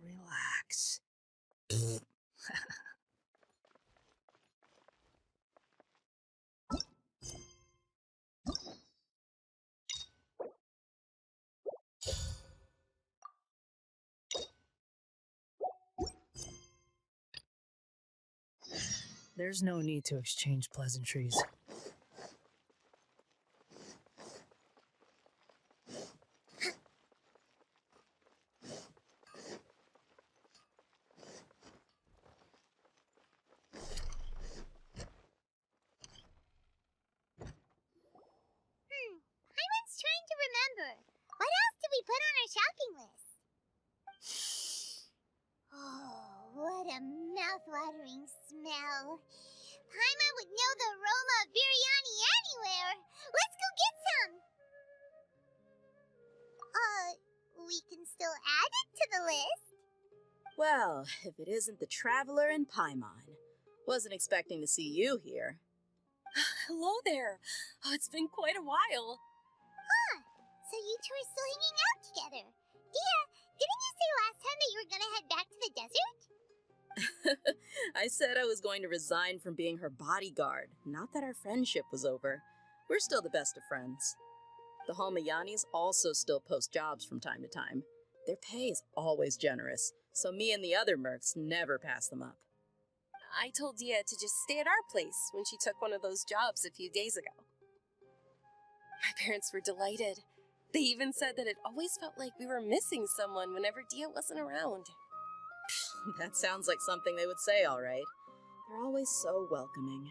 relax. There's no need to exchange pleasantries. Paimon's trying to remember. What else did we put on our shopping list? Oh, what a mouth-watering smell. Paimon would know the aroma of biryani anywhere. Let's go get some. We can still add it to the list. Well, if it isn't the Traveler and Paimon. Wasn't expecting to see you here. Hello there. Oh, it's been quite a while. So you two are still hanging out together. Dehya, didn't you say last time that you were gonna head back to the desert? I said I was going to resign from being her bodyguard, not that our friendship was over. We're still the best of friends. The Homayanis also still post jobs from time to time. Their pay is always generous, so me and the other mercs never pass them up. I told Dehya to just stay at our place when she took one of those jobs a few days ago. My parents were delighted. They even said that it always felt like we were missing someone whenever Dehya wasn't around. That sounds like something they would say, all right. They're always so welcoming.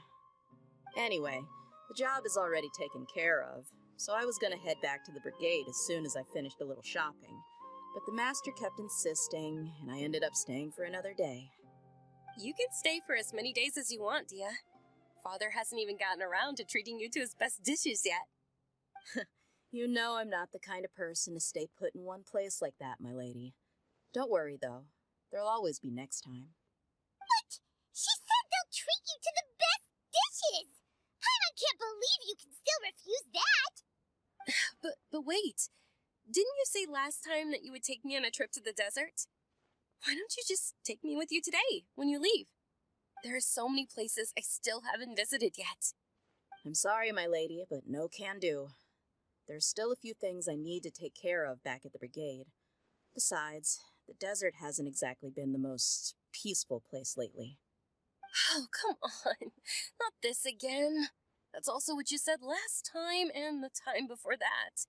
Anyway, the job is already taken care of, so I was gonna head back to the brigade as soon as I finished a little shopping. But the master kept insisting, and I ended up staying for another day. You can stay for as many days as you want, Dehya. Father hasn't even gotten around to treating you to his best dishes yet. You know I'm not the kind of person to stay put in one place like that, my lady. Don't worry, though. There'll always be next time. What? She said they'll treat you to the best dishes! Paimon can't believe you can still refuse that! But wait. Didn't you say last time that you would take me on a trip to the desert? Why don't you just take me with you today, when you leave? There are so many places I still haven't visited yet. I'm sorry, my lady, but no can do. There's still a few things I need to take care of back at the brigade. Besides, the desert hasn't exactly been the most peaceful place lately. Oh, come on. Not this again. That's also what you said last time and the time before that.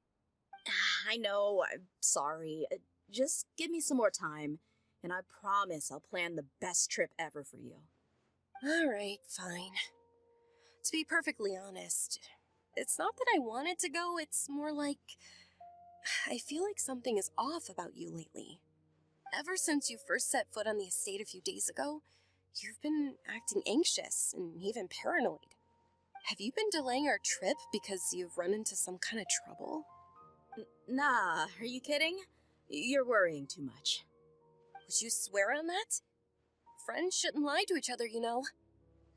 I know, I'm sorry. Just give me some more time, and I promise I'll plan the best trip ever for you. All right, fine. To be perfectly honest, it's not that I wanted to go, it's more like I feel like something is off about you lately. Ever since you first set foot on the estate a few days ago, you've been acting anxious and even paranoid. Have you been delaying our trip because you've run into some kind of trouble? Nah, are you kidding? You're worrying too much. Would you swear on that? Friends shouldn't lie to each other, you know.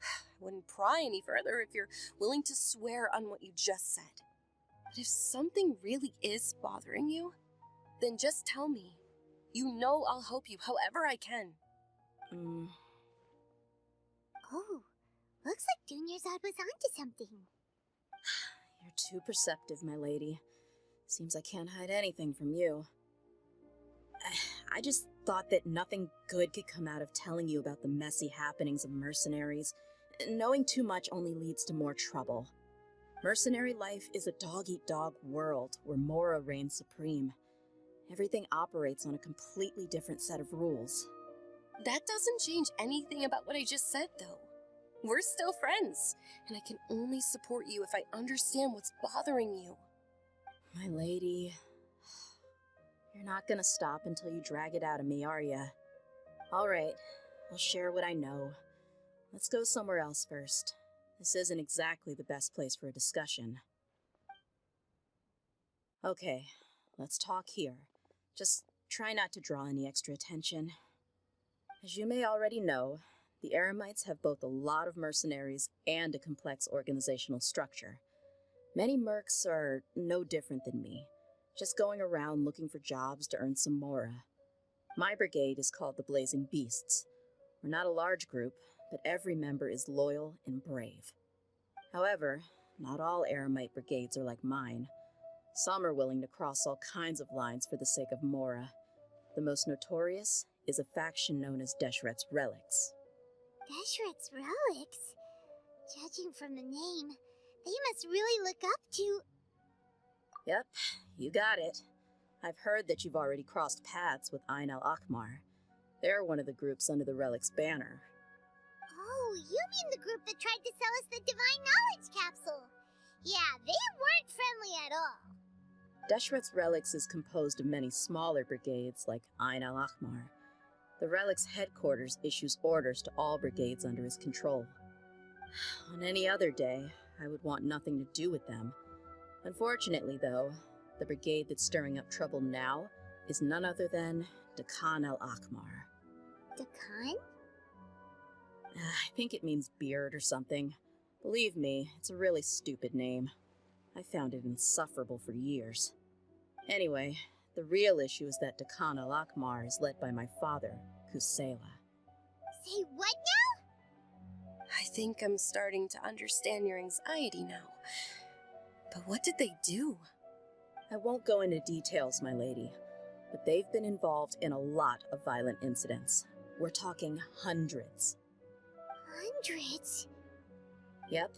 I wouldn't pry any further if you're willing to swear on what you just said. But if something really is bothering you, then just tell me. You know I'll help you however I can. Oh, looks like Dunyarzad was onto something. You're too perceptive, my lady. Seems I can't hide anything from you. I just thought that nothing good could come out of telling you about the messy happenings of mercenaries. Knowing too much only leads to more trouble. Mercenary life is a dog-eat-dog world where Mora reigns supreme. Everything operates on a completely different set of rules. That doesn't change anything about what I just said, though. We're still friends, and I can only support you if I understand what's bothering you. My lady, you're not gonna stop until you drag it out of me, are ya? All right, I'll share what I know. Let's go somewhere else first. This isn't exactly the best place for a discussion. Okay, let's talk here. Just try not to draw any extra attention. As you may already know, the Eremites have both a lot of mercenaries and a complex organizational structure. Many mercs are no different than me, just going around looking for jobs to earn some mora. My brigade is called the Blazing Beasts. We're not a large group, but every member is loyal and brave. However, not all Eremite brigades are like mine. Some are willing to cross all kinds of lines for the sake of Mora. The most notorious is a faction known as Deshret's Relics. Deshret's Relics? Judging from the name, they must really look up to... Yep, you got it. I've heard that you've already crossed paths with Al-Ahmar. They're one of the groups under the Relic's banner. Oh, you mean the group that tried to sell us the Divine Knowledge Capsule? Yeah, they weren't friendly at all. Deshret's Relics is composed of many smaller brigades like Al-Ahmar. The Relic's headquarters issues orders to all brigades under his control. On any other day, I would want nothing to do with them. Unfortunately, though, the brigade that's stirring up trouble now is none other than Dekan Al-Ahmar. Dekan? I think it means beard or something. Believe me, it's a really stupid name. I found it insufferable for years. Anyway, the real issue is that Dekan Al-Ahmar is led by my father, Kusela. Say what now? I think I'm starting to understand your anxiety now. But what did they do? I won't go into details, my lady, but they've been involved in a lot of violent incidents. We're talking hundreds. Hundreds? Yep.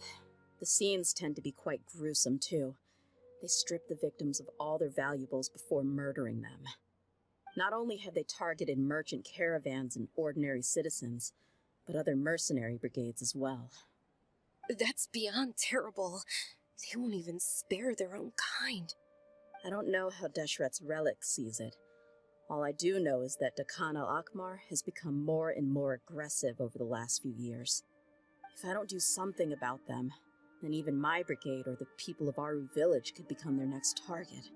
The scenes tend to be quite gruesome, too. They strip the victims of all their valuables before murdering them. Not only have they targeted merchant caravans and ordinary citizens, but other mercenary brigades as well. That's beyond terrible. They won't even spare their own kind. I don't know how Deshret's Relic sees it. All I do know is that Dekan Al-Ahmar has become more and more aggressive over the last few years. If I don't do something about them, then even my brigade or the people of Aru village could become their next target.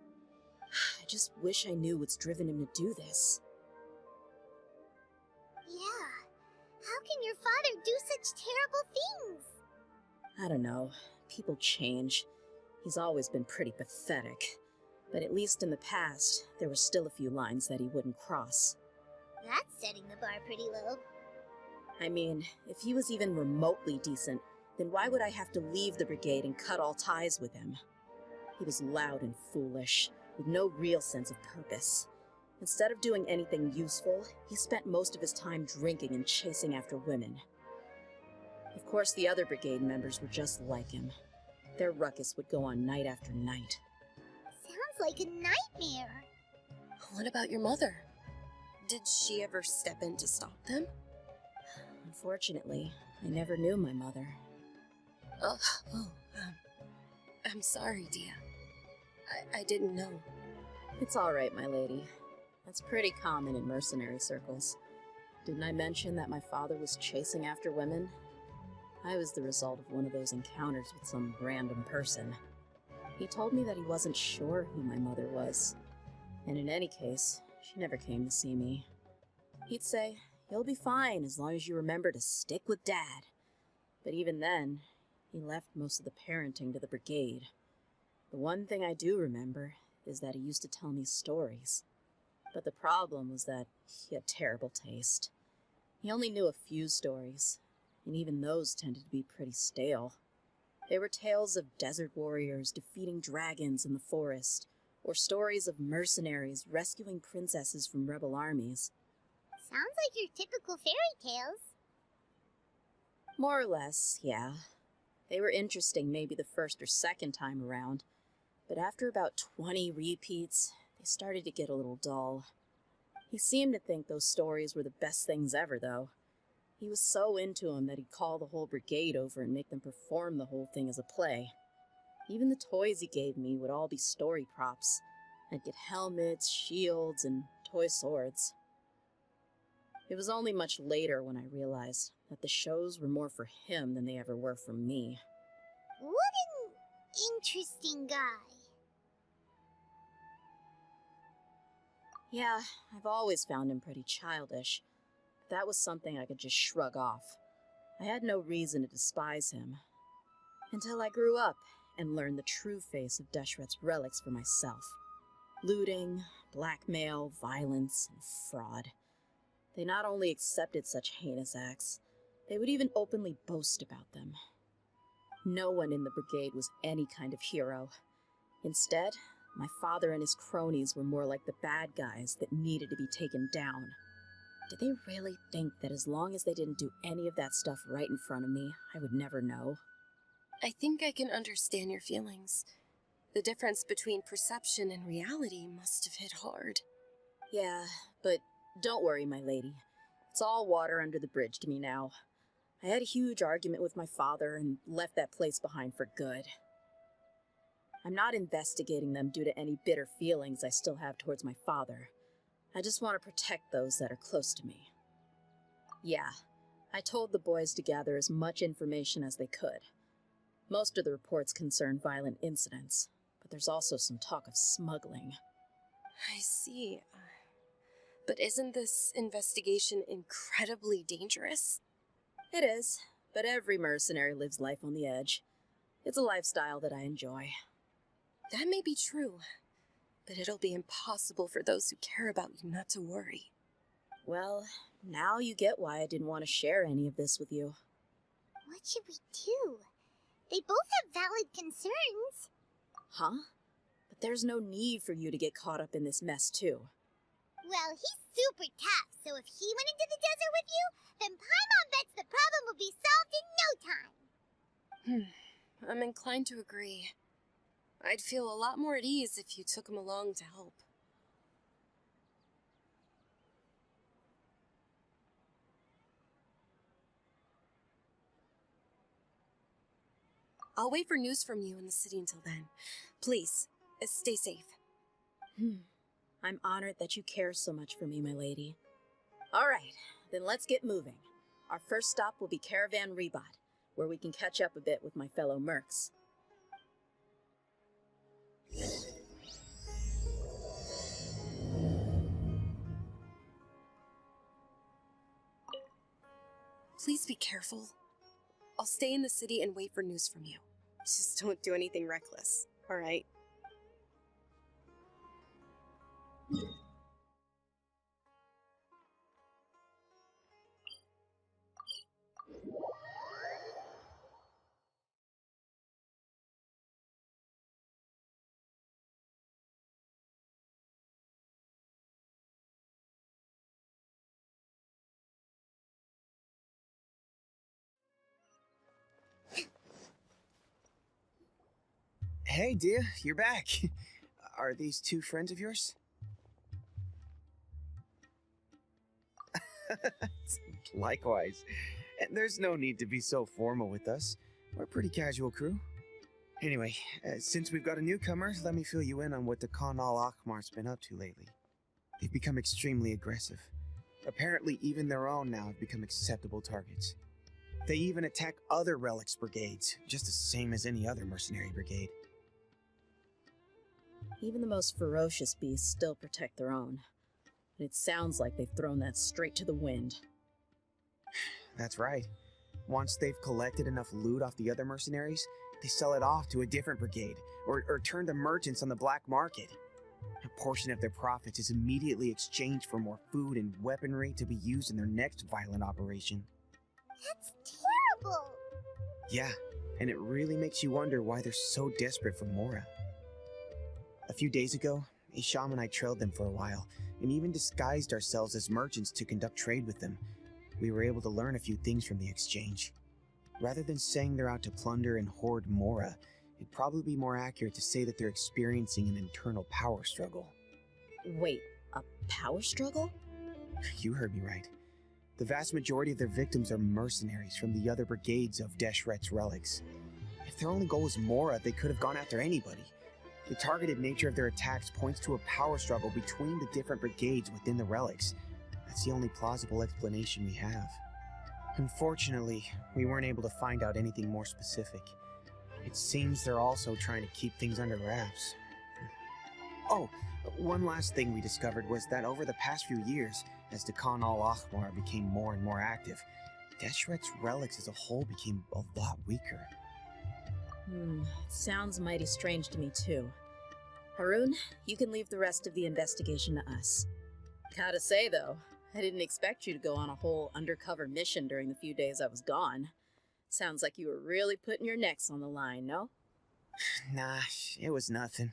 I just wish I knew what's driven him to do this. Yeah. How can your father do such terrible things? I don't know. People change. He's always been pretty pathetic. But at least in the past, there were still a few lines that he wouldn't cross. That's setting the bar pretty low. I mean, if he was even remotely decent, then why would I have to leave the brigade and cut all ties with him? He was loud and foolish, with no real sense of purpose. Instead of doing anything useful, he spent most of his time drinking and chasing after women. Of course, the other brigade members were just like him. Their ruckus would go on night after night. Sounds like a nightmare. What about your mother? Did she ever step in to stop them? Unfortunately, I never knew my mother. I'm sorry, Dehya. I didn't know. It's all right, my lady. That's pretty common in mercenary circles. Didn't I mention that my father was chasing after women? I was the result of one of those encounters with some random person. He told me that he wasn't sure who my mother was. And in any case, she never came to see me. He'd say, "You'll be fine as long as you remember to stick with Dad." But even then, he left most of the parenting to the brigade. The one thing I do remember is that he used to tell me stories. But the problem was that he had terrible taste. He only knew a few stories, and even those tended to be pretty stale. They were tales of desert warriors defeating dragons in the forest, or stories of mercenaries rescuing princesses from rebel armies. Sounds like your typical fairy tales. More or less, yeah. They were interesting maybe the first or second time around, but after about 20 repeats, they started to get a little dull. He seemed to think those stories were the best things ever, though. He was so into them that he'd call the whole brigade over and make them perform the whole thing as a play. Even the toys he gave me would all be story props. I'd get helmets, shields, and toy swords. It was only much later when I realized that the shows were more for him than they ever were for me. What an interesting guy. Yeah, I've always found him pretty childish. But that was something I could just shrug off. I had no reason to despise him. Until I grew up and learned the true face of Deshret's relics for myself. Looting, blackmail, violence, and fraud. They not only accepted such heinous acts, they would even openly boast about them. No one in the brigade was any kind of hero. Instead, my father and his cronies were more like the bad guys that needed to be taken down. Did they really think that as long as they didn't do any of that stuff right in front of me, I would never know? I think I can understand your feelings. The difference between perception and reality must have hit hard. Yeah, but don't worry, my lady. It's all water under the bridge to me now. I had a huge argument with my father and left that place behind for good. I'm not investigating them due to any bitter feelings I still have towards my father. I just want to protect those that are close to me. Yeah, I told the boys to gather as much information as they could. Most of the reports concern violent incidents, but there's also some talk of smuggling. I see. But isn't this investigation incredibly dangerous? It is, but every mercenary lives life on the edge. It's a lifestyle that I enjoy. That may be true, but it'll be impossible for those who care about you not to worry. Well, now you get why I didn't want to share any of this with you. What should we do? They both have valid concerns. Huh? But there's no need for you to get caught up in this mess, too. Well, he's super tough, so if he went into the desert with you, then Paimon bets the problem will be solved in no time. I'm inclined to agree. I'd feel a lot more at ease if you took him along to help. I'll wait for news from you in the city until then. Please, stay safe. I'm honored that you care so much for me, my lady. All right, then let's get moving. Our first stop will be Caravan Rebot, where we can catch up a bit with my fellow mercs. Please be careful. I'll stay in the city and wait for news from you. Just don't do anything reckless, all right? Hey, Dehya, you're back. Are these two friends of yours? Likewise. And there's no need to be so formal with us. We're a pretty casual crew. Anyway, since we've got a newcomer, let me fill you in on what the Khan Al-Ahmar's been up to lately. They've become extremely aggressive. Apparently, even their own now have become acceptable targets. They even attack other relics brigades, just the same as any other mercenary brigade. Even the most ferocious beasts still protect their own. And it sounds like they've thrown that straight to the wind. That's right. Once they've collected enough loot off the other mercenaries, they sell it off to a different brigade, or turn to merchants on the black market. A portion of their profits is immediately exchanged for more food and weaponry to be used in their next violent operation. That's terrible! Yeah, and it really makes you wonder why they're so desperate for Mora. A few days ago, Isham and I trailed them for a while, and even disguised ourselves as merchants to conduct trade with them. We were able to learn a few things from the exchange. Rather than saying they're out to plunder and hoard Mora, it'd probably be more accurate to say that they're experiencing an internal power struggle. Wait, a power struggle? You heard me right. The vast majority of their victims are mercenaries from the other brigades of Deshret's relics. If their only goal was Mora, they could have gone after anybody. The targeted nature of their attacks points to a power struggle between the different brigades within the relics. That's the only plausible explanation we have. Unfortunately, we weren't able to find out anything more specific. It seems they're also trying to keep things under wraps. Oh, one last thing we discovered was that over the past few years, as the Khan Al-Ahmar became more and more active, Deshret's relics as a whole became a lot weaker. It sounds mighty strange to me too. Haroon, you can leave the rest of the investigation to us. Gotta say, though, I didn't expect you to go on a whole undercover mission during the few days I was gone. Sounds like you were really putting your necks on the line, no? Nah, it was nothing.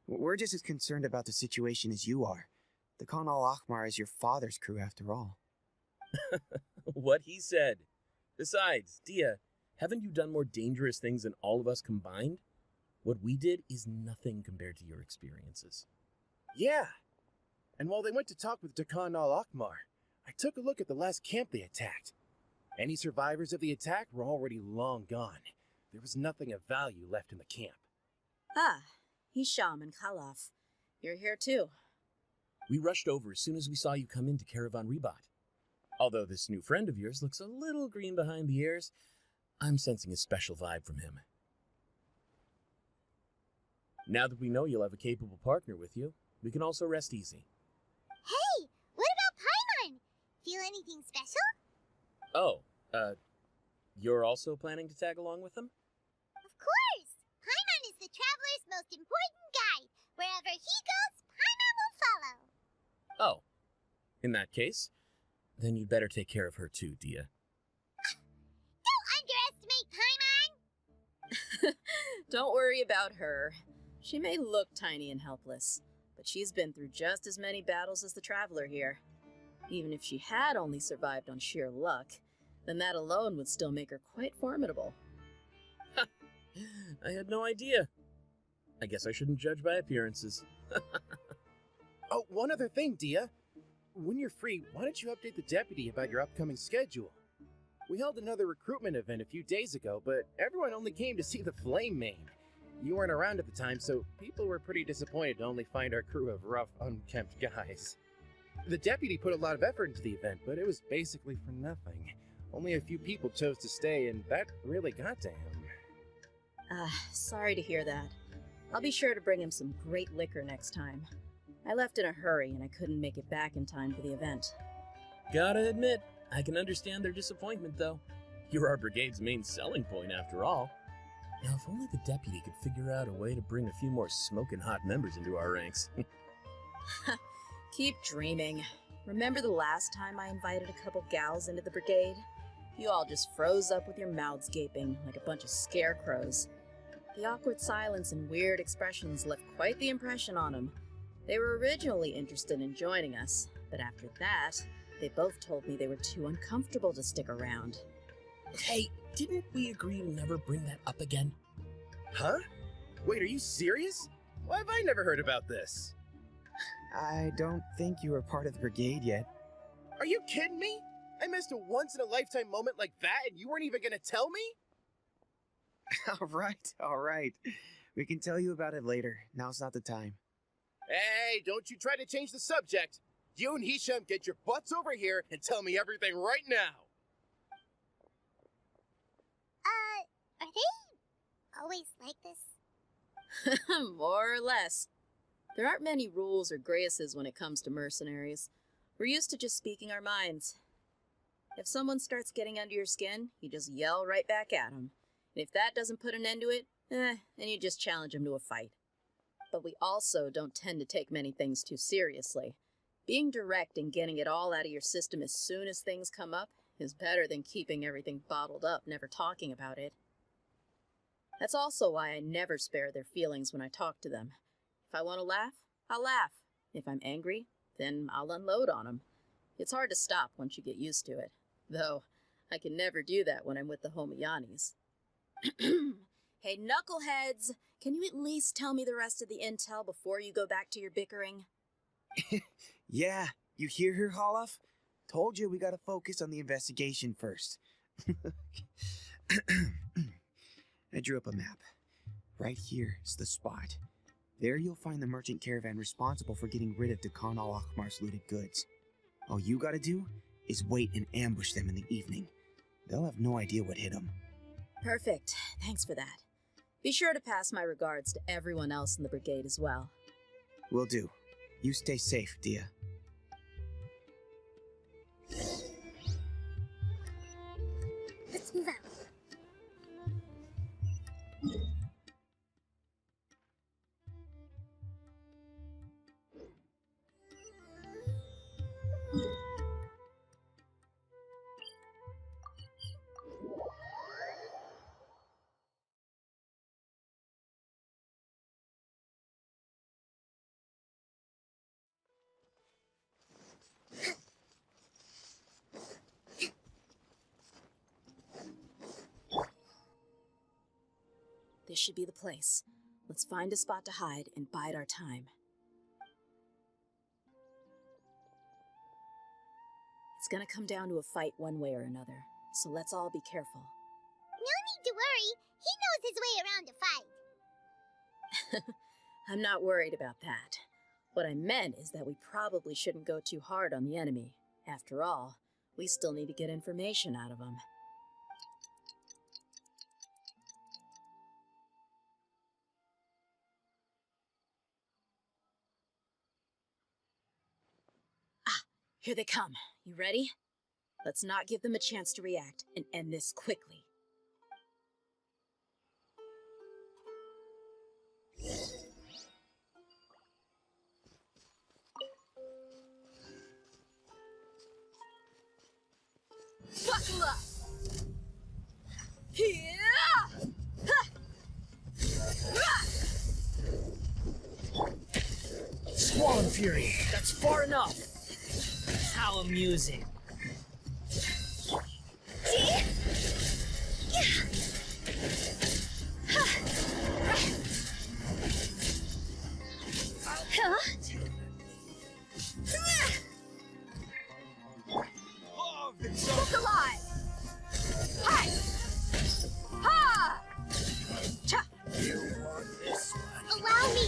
We're just as concerned about the situation as you are. The Khan Al-Ahmar is your father's crew after all. What he said. Besides, Dehya, haven't you done more dangerous things than all of us combined? What we did is nothing compared to your experiences. Yeah. And while they went to talk with Khan Al-Ahmar, I took a look at the last camp they attacked. Any survivors of the attack were already long gone. There was nothing of value left in the camp. Ah, Hisham and Khalaf. You're here too. We rushed over as soon as we saw you come into Caravan Rebat. Although this new friend of yours looks a little green behind the ears, I'm sensing a special vibe from him. Now that we know you'll have a capable partner with you, we can also rest easy. Hey, what about Paimon? Feel anything special? Oh, you're also planning to tag along with them? Of course! Paimon is the traveler's most important guide. Wherever he goes, Paimon will follow. Oh, in that case, then you'd better take care of her too, Dehya. Don't underestimate Paimon! Don't worry about her. She may look tiny and helpless, but she's been through just as many battles as the traveler here. Even if she had only survived on sheer luck, then that alone would still make her quite formidable. I had no idea. I guess I shouldn't judge by appearances. Oh, one other thing, Dehya. When you're free, why don't you update the deputy about your upcoming schedule? We held another recruitment event a few days ago, but everyone only came to see the Flame Main. You weren't around at the time, so people were pretty disappointed to only find our crew of rough, unkempt guys. The deputy put a lot of effort into the event, but it was basically for nothing. Only a few people chose to stay, and that really got to him. Sorry to hear that. I'll be sure to bring him some great liquor next time. I left in a hurry and I couldn't make it back in time for the event. Gotta admit, I can understand their disappointment, though. You're our brigade's main selling point, after all. Now, if only the deputy could figure out a way to bring a few more smoking hot members into our ranks. Keep dreaming. Remember the last time I invited a couple gals into the brigade? You all just froze up with your mouths gaping like a bunch of scarecrows. The awkward silence and weird expressions left quite the impression on them. They were originally interested in joining us, but after that, they both told me they were too uncomfortable to stick around. Hey, didn't we agree to never bring that up again? Huh? Wait, are you serious? Why have I never heard about this? I don't think you were part of the brigade yet. Are you kidding me? I missed a once-in-a-lifetime moment like that and you weren't even gonna tell me? All right. We can tell you about it later. Now's not the time. Hey, don't you try to change the subject. You and Hisham get your butts over here and tell me everything right now. Are they always like this? More or less. There aren't many rules or graces when it comes to mercenaries. We're used to just speaking our minds. If someone starts getting under your skin, you just yell right back at them. And if that doesn't put an end to it, then you just challenge them to a fight. But we also don't tend to take many things too seriously. Being direct and getting it all out of your system as soon as things come up is better than keeping everything bottled up, never talking about it. That's also why I never spare their feelings when I talk to them. If I want to laugh, I'll laugh. If I'm angry, then I'll unload on them. It's hard to stop once you get used to it. Though, I can never do that when I'm with the Homiyanis. Hey, knuckleheads! Can you at least tell me the rest of the intel before you go back to your bickering? Yeah, you hear her, Khalaf? Told you we gotta focus on the investigation first. I drew up a map. Right here is the spot. There you'll find the merchant caravan responsible for getting rid of Khan Al-Ahmar's looted goods. All you gotta do is wait and ambush them in the evening. They'll have no idea what hit them. Perfect. Thanks for that. Be sure to pass my regards to everyone else in the brigade as well. Will do. You stay safe, Dehya. Let's move out. This should be the place. Let's find a spot to hide and bide our time. It's gonna come down to a fight one way or another, so let's all be careful. No need to worry. He knows his way around a fight. I'm not worried about that. What I meant is that we probably shouldn't go too hard on the enemy. After all, we still need to get information out of them. Ah, here they come. You ready? Let's not give them a chance to react and end this quickly. Buckle up! Swan Fury, that's far enough. How amusing. Look alive! Hi! Ha! Cha! Allow me.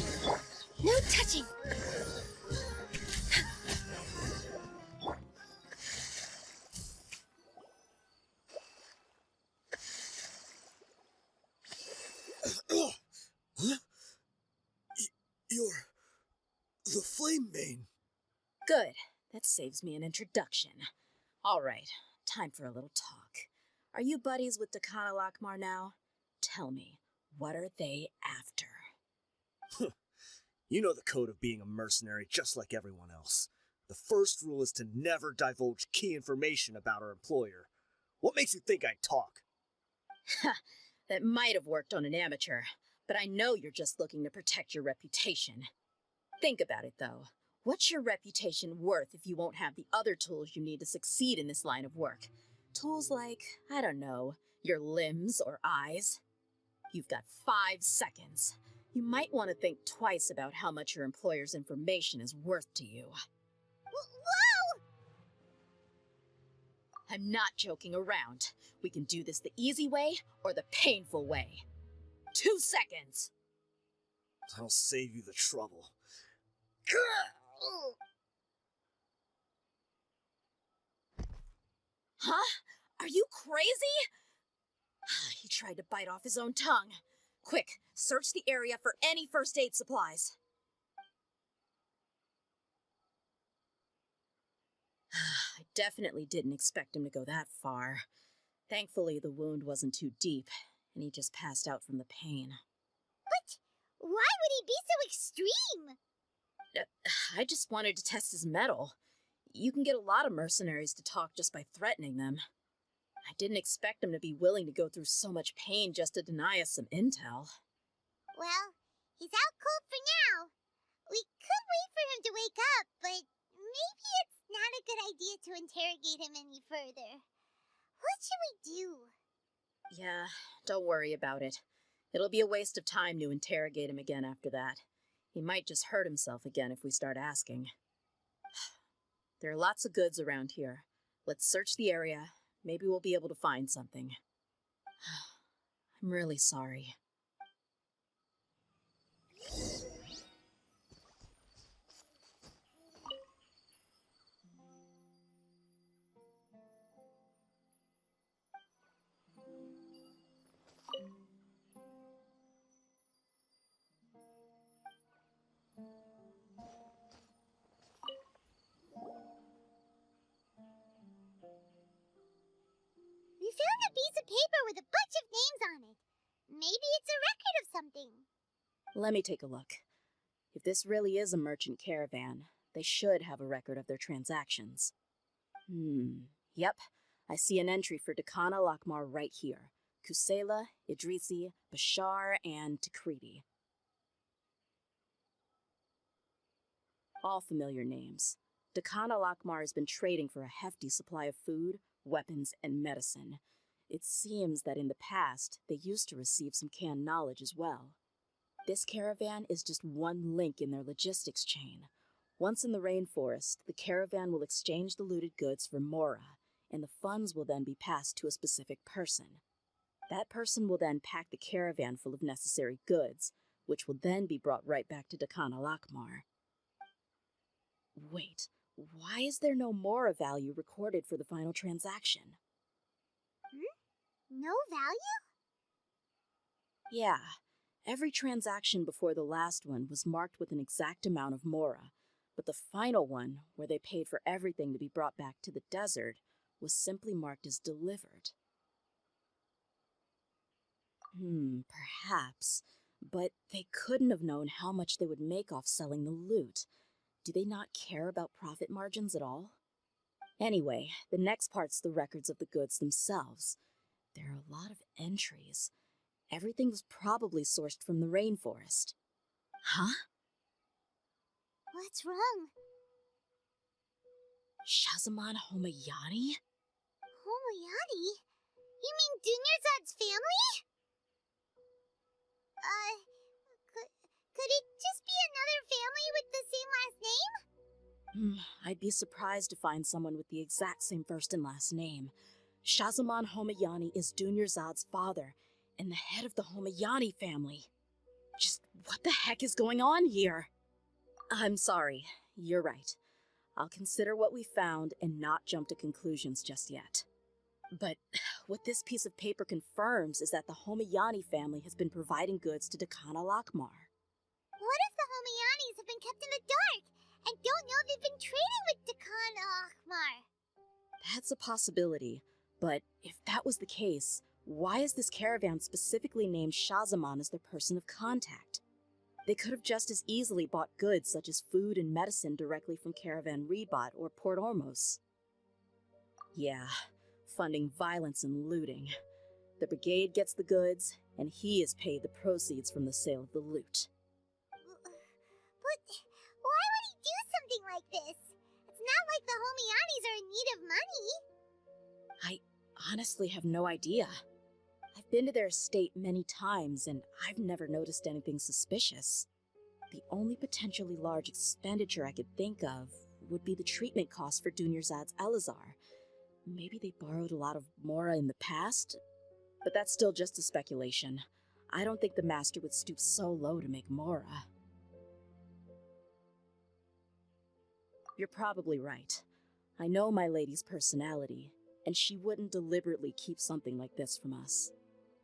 No touching. You're the Flame Mane. Good. That saves me an introduction. All right, time for a little talk. Are you buddies with Dekhan Al-Ahmar now? Tell me, what are they after? You know the code of being a mercenary just like everyone else. The first rule is to never divulge key information about our employer. What makes you think I talk? That might have worked on an amateur, but I know you're just looking to protect your reputation. Think about it, though. What's your reputation worth if you won't have the other tools you need to succeed in this line of work? Tools like, I don't know, your limbs or eyes? You've got 5 seconds. You might want to think twice about how much your employer's information is worth to you. Whoa! I'm not joking around. We can do this the easy way or the painful way. 2 seconds! I'll save you the trouble. Huh? Are you crazy? He tried to bite off his own tongue. Quick, search the area for any first aid supplies. I definitely didn't expect him to go that far. Thankfully, the wound wasn't too deep, and he just passed out from the pain. But why would he be so extreme? I just wanted to test his mettle. You can get a lot of mercenaries to talk just by threatening them. I didn't expect him to be willing to go through so much pain just to deny us some intel. Well, he's out cold for now. We could wait for him to wake up, but maybe it's not a good idea to interrogate him any further. What should we do? Yeah, don't worry about it. It'll be a waste of time to interrogate him again after that. He might just hurt himself again if we start asking. There are lots of goods around here. Let's search the area. Maybe we'll be able to find something. I'm really sorry. We found a piece of paper with a bunch of names on it. Maybe it's a record of something. Let me take a look. If this really is a merchant caravan, they should have a record of their transactions. Yep. I see an entry for Dekhan Al-Ahmar right here. Kusela, Idrisi, Bashar, and Takriti. All familiar names. Dekhan Al-Ahmar has been trading for a hefty supply of food, weapons, and medicine. It seems that in the past, they used to receive some canned knowledge as well. This caravan is just one link in their logistics chain. Once in the rainforest, the caravan will exchange the looted goods for Mora, and the funds will then be passed to a specific person. That person will then pack the caravan full of necessary goods, which will then be brought right back to Al-Ahmar. Wait, why is there no Mora value recorded for the final transaction? No value? Yeah, every transaction before the last one was marked with an exact amount of Mora, but the final one, where they paid for everything to be brought back to the desert, was simply marked as delivered. Perhaps, but they couldn't have known how much they would make off selling the loot. Do they not care about profit margins at all? Anyway, the next part's the records of the goods themselves. There are a lot of entries. Everything was probably sourced from the rainforest. Huh? What's wrong? Shazamon Homayani? Homayani? You mean Dunyarzad's family? Could it just be another family with the same last name? I'd be surprised to find someone with the exact same first and last name. Shazamon Homayani is Dunyarzad's father, and the head of the Homayani family. Just what the heck is going on here? I'm sorry, you're right. I'll consider what we found and not jump to conclusions just yet. But what this piece of paper confirms is that the Homayani family has been providing goods to Al-Ahmar. What if the Homayanis have been kept in the dark and don't know they've been trading with Al-Ahmar? That's a possibility, but if that was the case, why is this caravan specifically named Shazamon as their person of contact? They could have just as easily bought goods such as food and medicine directly from Caravan Rebot or Port Ormos. Yeah, funding violence and looting. The brigade gets the goods, and he is paid the proceeds from the sale of the loot. But why would he do something like this? It's not like the Homayanis are in need of money. I honestly have no idea. I've been to their estate many times, and I've never noticed anything suspicious. The only potentially large expenditure I could think of would be the treatment costs for Dunyarzad's Elazar. Maybe they borrowed a lot of Mora in the past? But that's still just a speculation. I don't think the master would stoop so low to make Mora. You're probably right. I know my lady's personality, and she wouldn't deliberately keep something like this from us.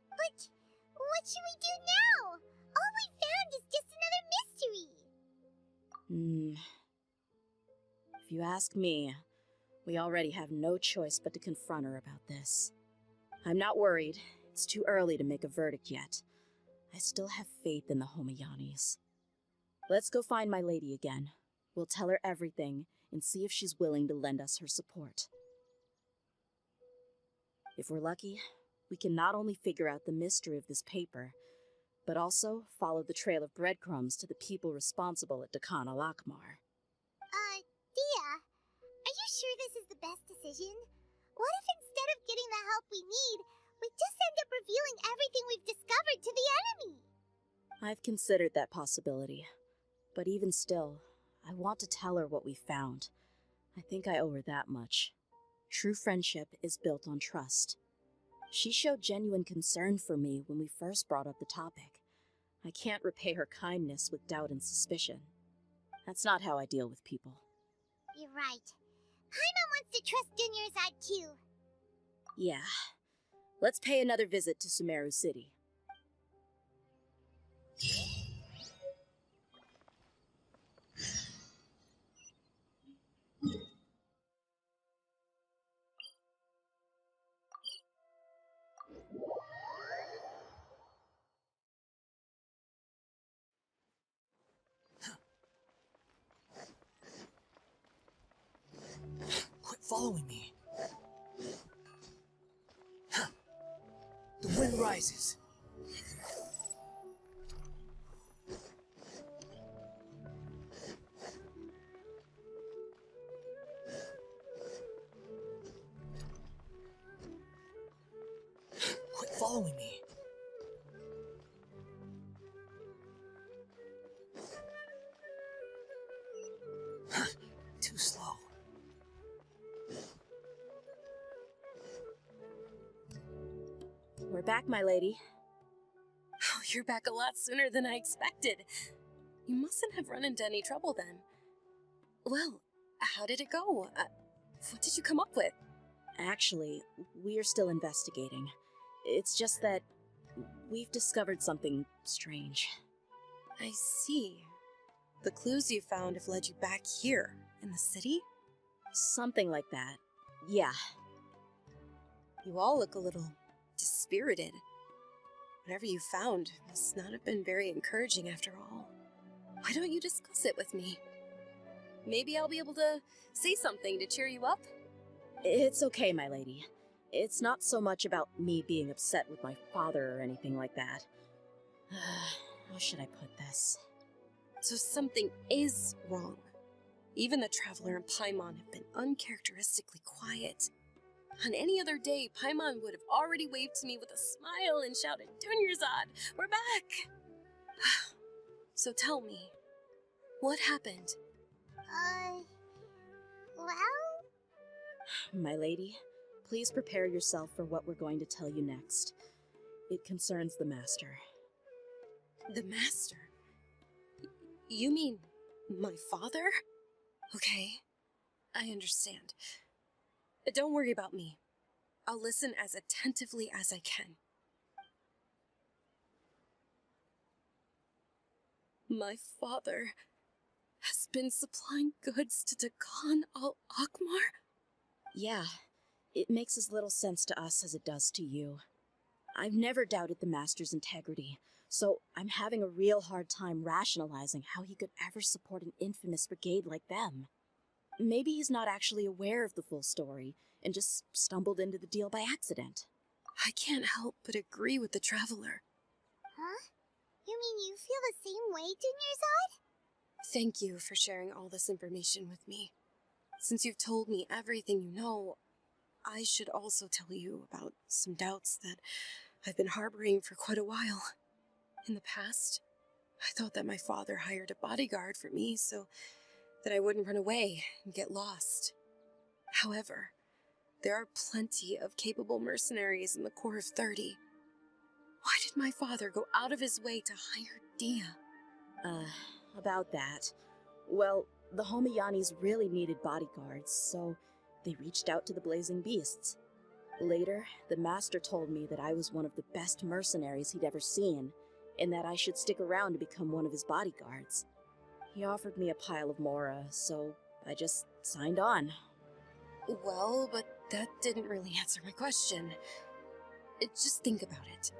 But what should we do now? All we found is just another mystery. If you ask me, we already have no choice but to confront her about this. I'm not worried. It's too early to make a verdict yet. I still have faith in the Homayanis. Let's go find my lady again. We'll tell her everything and see if she's willing to lend us her support. If we're lucky, we can not only figure out the mystery of this paper, but also follow the trail of breadcrumbs to the people responsible at Al-Ahmar. Dehya, are you sure this is the best decision? What if instead of getting the help we need, we just end up revealing everything we've discovered to the enemy? I've considered that possibility, but even still, I want to tell her what we found. I think I owe her that much. True friendship is built on trust. She showed genuine concern for me when we first brought up the topic. I can't repay her kindness with doubt and suspicion. That's not how I deal with people. You're right. Paimon wants to trust Dunyarzad too. Yeah. Let's pay another visit to Sumeru City. Quit following me. The wind rises. following me? Too slow. We're back, my lady. Oh, you're back a lot sooner than I expected. You mustn't have run into any trouble then. Well, how did it go? What did you come up with? Actually, we're still investigating. It's just that we've discovered something strange. I see. The clues you found have led you back here, in the city? Something like that. Yeah. You all look a little dispirited. Whatever you found must not have been very encouraging after all. Why don't you discuss it with me? Maybe I'll be able to say something to cheer you up? It's okay, my lady. It's not so much about me being upset with my father or anything like that. How should I put this? So something is wrong. Even the Traveler and Paimon have been uncharacteristically quiet. On any other day, Paimon would have already waved to me with a smile and shouted, "Dunyarzad, we're back!" So tell me, what happened? Well? My lady, please prepare yourself for what we're going to tell you next. It concerns the Master. The Master? You mean my father? Okay, I understand. Don't worry about me. I'll listen as attentively as I can. My father has been supplying goods to Dakan Al-Ahmar? Yeah, it makes as little sense to us as it does to you. I've never doubted the Master's integrity, so I'm having a real hard time rationalizing how he could ever support an infamous brigade like them. Maybe he's not actually aware of the full story and just stumbled into the deal by accident. I can't help but agree with the Traveler. Huh? You mean you feel the same way, Dunyarzad? Thank you for sharing all this information with me. Since you've told me everything you know, I should also tell you about some doubts that I've been harboring for quite a while. In the past, I thought that my father hired a bodyguard for me so that I wouldn't run away and get lost. However, there are plenty of capable mercenaries in the Corps of 30. Why did my father go out of his way to hire Dehya? About that. Well, the Homiyanis really needed bodyguards, so they reached out to the Blazing Beasts. Later, the Master told me that I was one of the best mercenaries he'd ever seen, and that I should stick around to become one of his bodyguards. He offered me a pile of Mora, so I just signed on. Well, but that didn't really answer my question. Just think about it.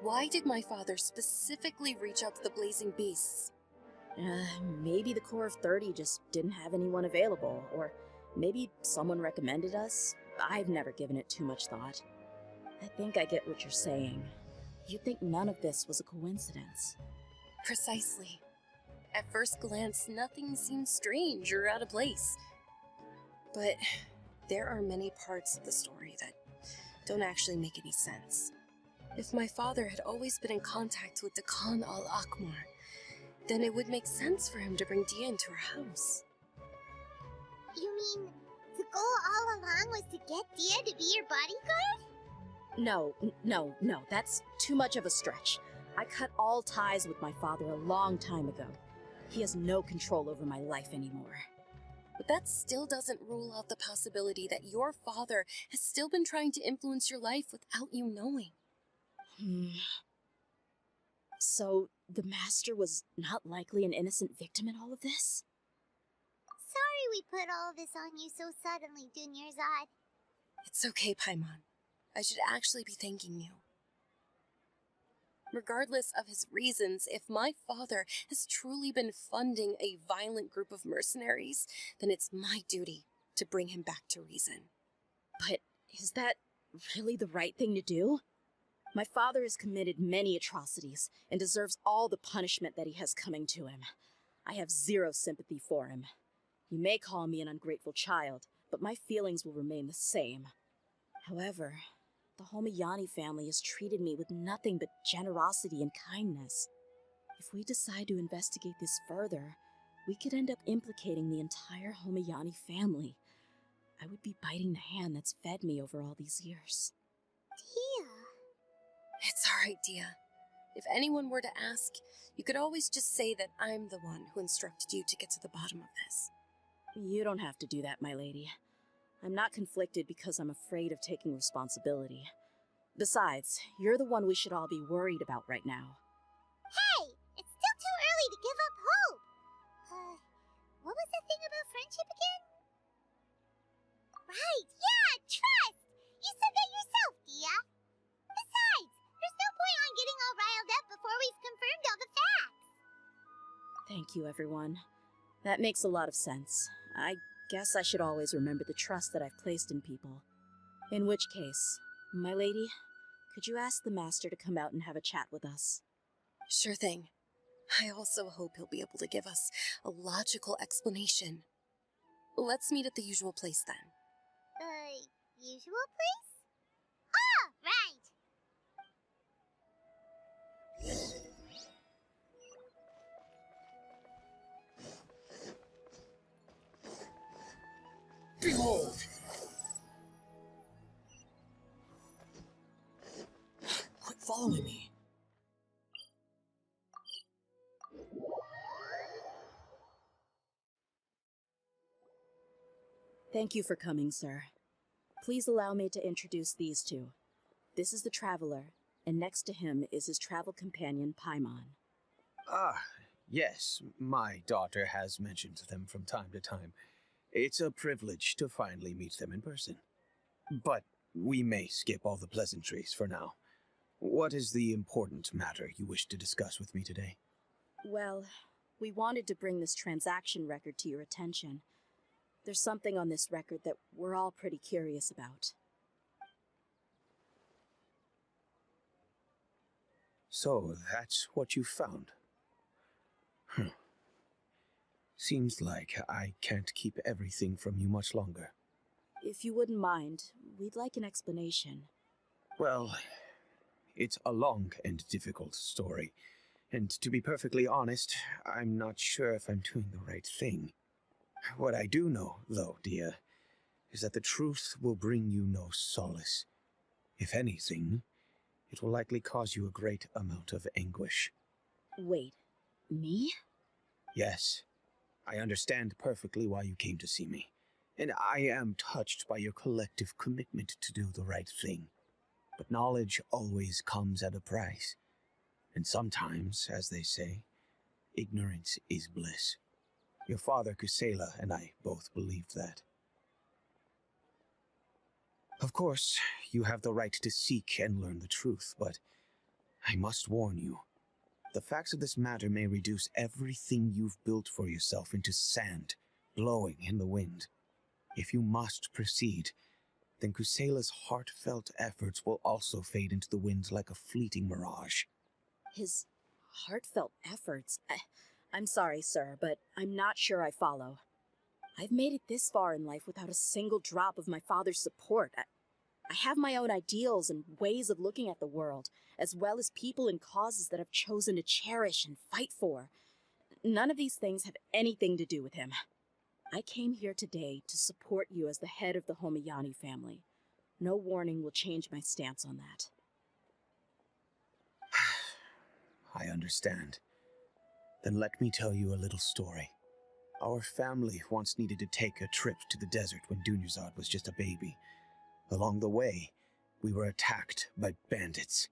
Why did my father specifically reach out to the Blazing Beasts? Maybe the Corps of 30 just didn't have anyone available, or maybe someone recommended us. I've never given it too much thought. I think I get what you're saying. You'd think none of this was a coincidence. Precisely. At first glance, nothing seems strange or out of place. But there are many parts of the story that don't actually make any sense. If my father had always been in contact with Dakan Al-Ahmar, then it would make sense for him to bring Dehya into our house. You mean the goal all along was to get Dehya to be your bodyguard? No, that's too much of a stretch. I cut all ties with my father a long time ago. He has no control over my life anymore. But that still doesn't rule out the possibility that your father has still been trying to influence your life without you knowing. So, the Master was not likely an innocent victim in all of this? Sorry we put all of this on you so suddenly, Dunyarzad. It's okay, Paimon. I should actually be thanking you. Regardless of his reasons, if my father has truly been funding a violent group of mercenaries, then it's my duty to bring him back to reason. But is that really the right thing to do? My father has committed many atrocities and deserves all the punishment that he has coming to him. I have zero sympathy for him. You may call me an ungrateful child, but my feelings will remain the same. However, The Homayani family has treated me with nothing but generosity and kindness. If we decide to investigate this further, we could end up implicating the entire Homayani family. I would be biting the hand that's fed me over all these years. Dehya. It's alright, Dehya. If anyone were to ask, you could always just say that I'm the one who instructed you to get to the bottom of this. You don't have to do that, my lady. I'm not conflicted because I'm afraid of taking responsibility. Besides, you're the one we should all be worried about right now. Hey! It's still too early to give up hope! What was the thing about friendship again? Right, yeah, trust! You said that yourself, Dehya! Besides, there's no point on getting all riled up before we've confirmed all the facts! Thank you, everyone. That makes a lot of sense. I guess I should always remember the trust that I've placed in people. In which case, my lady, could you ask the master to come out and have a chat with us? Sure thing. I also hope he'll be able to give us a logical explanation. Let's meet at the usual place then. Usual place? Ah, right! Behold! Quit following me. Thank you for coming, sir. Please allow me to introduce these two. This is the Traveler, and next to him is his travel companion, Paimon. Ah, yes, my daughter has mentioned them from time to time. It's a privilege to finally meet them in person. But we may skip all the pleasantries for now. What is the important matter you wish to discuss with me today? Well, we wanted to bring this transaction record to your attention. There's something on this record that we're all pretty curious about. So, that's what you found. Seems like I can't keep everything from you much longer. If you wouldn't mind, we'd like an explanation. Well, it's a long and difficult story, and to be perfectly honest, I'm not sure if I'm doing the right thing. What I do know, though, Dehya, is that the truth will bring you no solace. If anything, it will likely cause you a great amount of anguish. Wait, me? Yes, I understand perfectly why you came to see me, and I am touched by your collective commitment to do the right thing. But knowledge always comes at a price, and sometimes, as they say, ignorance is bliss. Your father, Kusela, and I both believed that. Of course, you have the right to seek and learn the truth, but I must warn you. The facts of this matter may reduce everything you've built for yourself into sand, blowing in the wind. If you must proceed, then Kusela's heartfelt efforts will also fade into the wind like a fleeting mirage. His heartfelt efforts? I'm sorry, sir, but I'm not sure I follow. I've made it this far in life without a single drop of my father's support. I have my own ideals and ways of looking at the world, as well as people and causes that I've chosen to cherish and fight for. None of these things have anything to do with him. I came here today to support you as the head of the Homayani family. No warning will change my stance on that. I understand. Then let me tell you a little story. Our family once needed to take a trip to the desert when Dunyazad was just a baby. Along the way, we were attacked by bandits.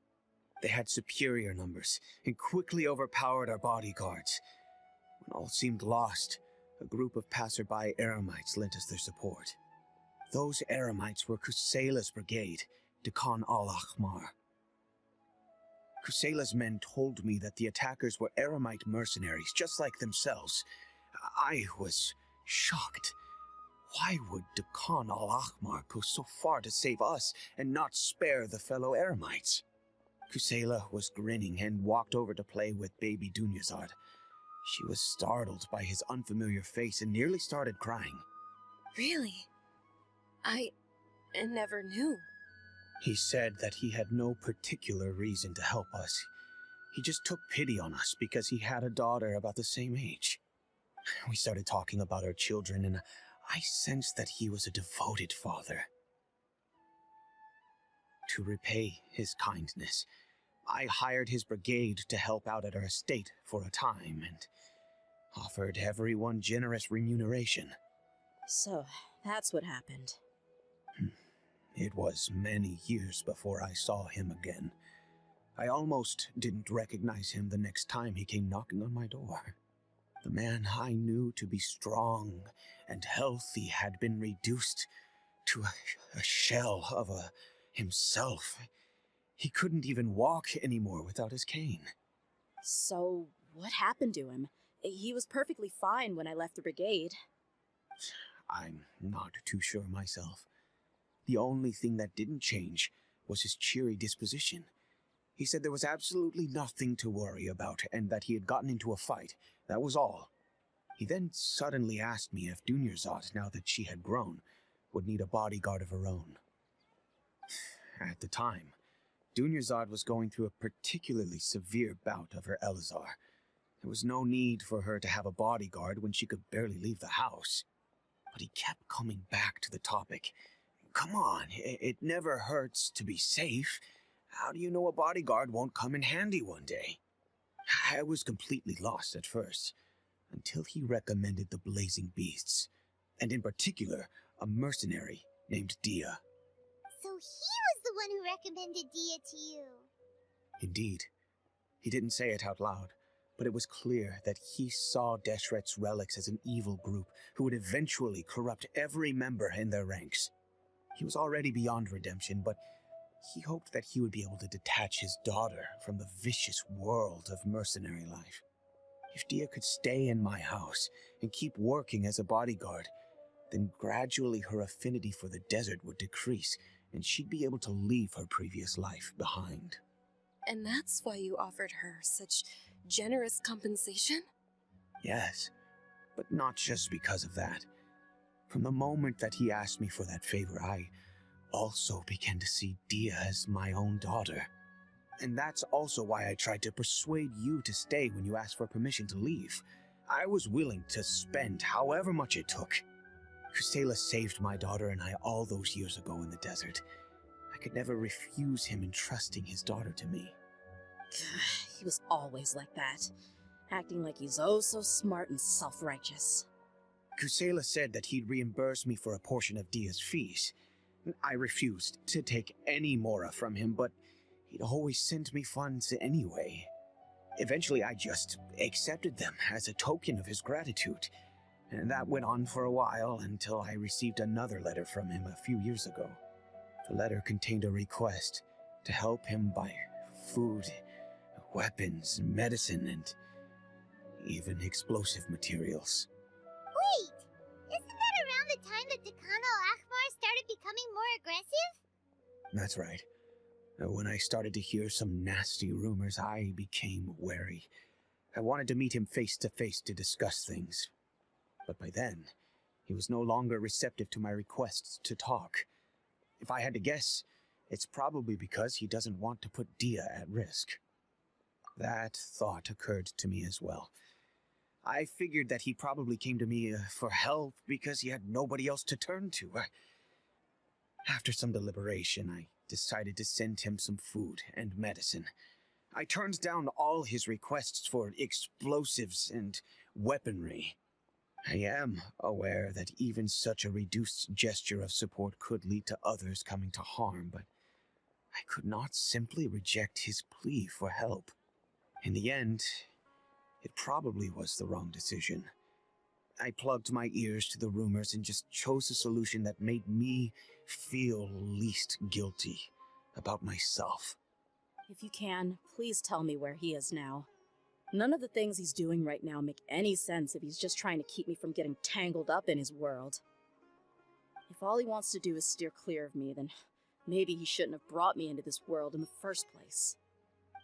They had superior numbers and quickly overpowered our bodyguards. When all seemed lost, a group of passerby Eremites lent us their support. Those Eremites were Kusela's brigade, Deccan Al-Ahmar. Kusela's men told me that the attackers were Eremite mercenaries, just like themselves. I was shocked. Why would Deccan Al-Ahmar go so far to save us and not spare the fellow Eremites? Kusela was grinning and walked over to play with baby Dunyazad. She was startled by his unfamiliar face and nearly started crying. Really? I never knew. He said that he had no particular reason to help us. He just took pity on us because he had a daughter about the same age. We started talking about our children, and I sensed that he was a devoted father. To repay his kindness, I hired his brigade to help out at our estate for a time and offered everyone generous remuneration. So, that's what happened. It was many years before I saw him again. I almost didn't recognize him the next time he came knocking on my door. The man I knew to be strong and healthy had been reduced to a shell of himself. He couldn't even walk anymore without his cane. So, what happened to him? He was perfectly fine when I left the brigade. I'm not too sure myself. The only thing that didn't change was his cheery disposition. He said there was absolutely nothing to worry about and that he had gotten into a fight. That was all. He then suddenly asked me if Dunyarzad, now that she had grown, would need a bodyguard of her own. At the time, Dunyarzad was going through a particularly severe bout of her Elazar. There was no need for her to have a bodyguard when she could barely leave the house. But he kept coming back to the topic. Come on, it never hurts to be safe. How do you know a bodyguard won't come in handy one day? I was completely lost at first, until he recommended the Blazing Beasts, and in particular, a mercenary named Dehya. So he was the one who recommended Dehya to you. Indeed. He didn't say it out loud, but it was clear that he saw Deshret's relics as an evil group who would eventually corrupt every member in their ranks. He was already beyond redemption, but he hoped that he would be able to detach his daughter from the vicious world of mercenary life. If Dehya could stay in my house and keep working as a bodyguard, then gradually her affinity for the desert would decrease, and she'd be able to leave her previous life behind. And that's why you offered her such generous compensation? Yes, but not just because of that. From the moment that he asked me for that favor, I also began to see Dehya as my own daughter. And that's also why I tried to persuade you to stay when you asked for permission to leave. I was willing to spend however much it took. Kusela saved my daughter and I all those years ago in the desert. I could never refuse him entrusting his daughter to me. He was always like that, acting like he's oh so smart and self-righteous. Kusela said that he'd reimburse me for a portion of Dehya's fees. I refused to take any more from him, but he'd always sent me funds anyway. Eventually, I just accepted them as a token of his gratitude. And that went on for a while until I received another letter from him a few years ago. The letter contained a request to help him buy food, weapons, medicine, and even explosive materials. Wait! Isn't that around the time that Dekan Al-Ahmar started becoming more aggressive? That's right. When I started to hear some nasty rumors, I became wary. I wanted to meet him face to face to discuss things. But by then, he was no longer receptive to my requests to talk. If I had to guess, it's probably because he doesn't want to put Dehya at risk. That thought occurred to me as well. I figured that he probably came to me for help because he had nobody else to turn to. After some deliberation, I decided to send him some food and medicine. I turned down all his requests for explosives and weaponry. I am aware that even such a reduced gesture of support could lead to others coming to harm, but I could not simply reject his plea for help. In the end, it probably was the wrong decision. I plugged my ears to the rumors and just chose a solution that made me feel least guilty about myself. If you can, please tell me where he is now. None of the things he's doing right now make any sense if he's just trying to keep me from getting tangled up in his world. If all he wants to do is steer clear of me, then maybe he shouldn't have brought me into this world in the first place.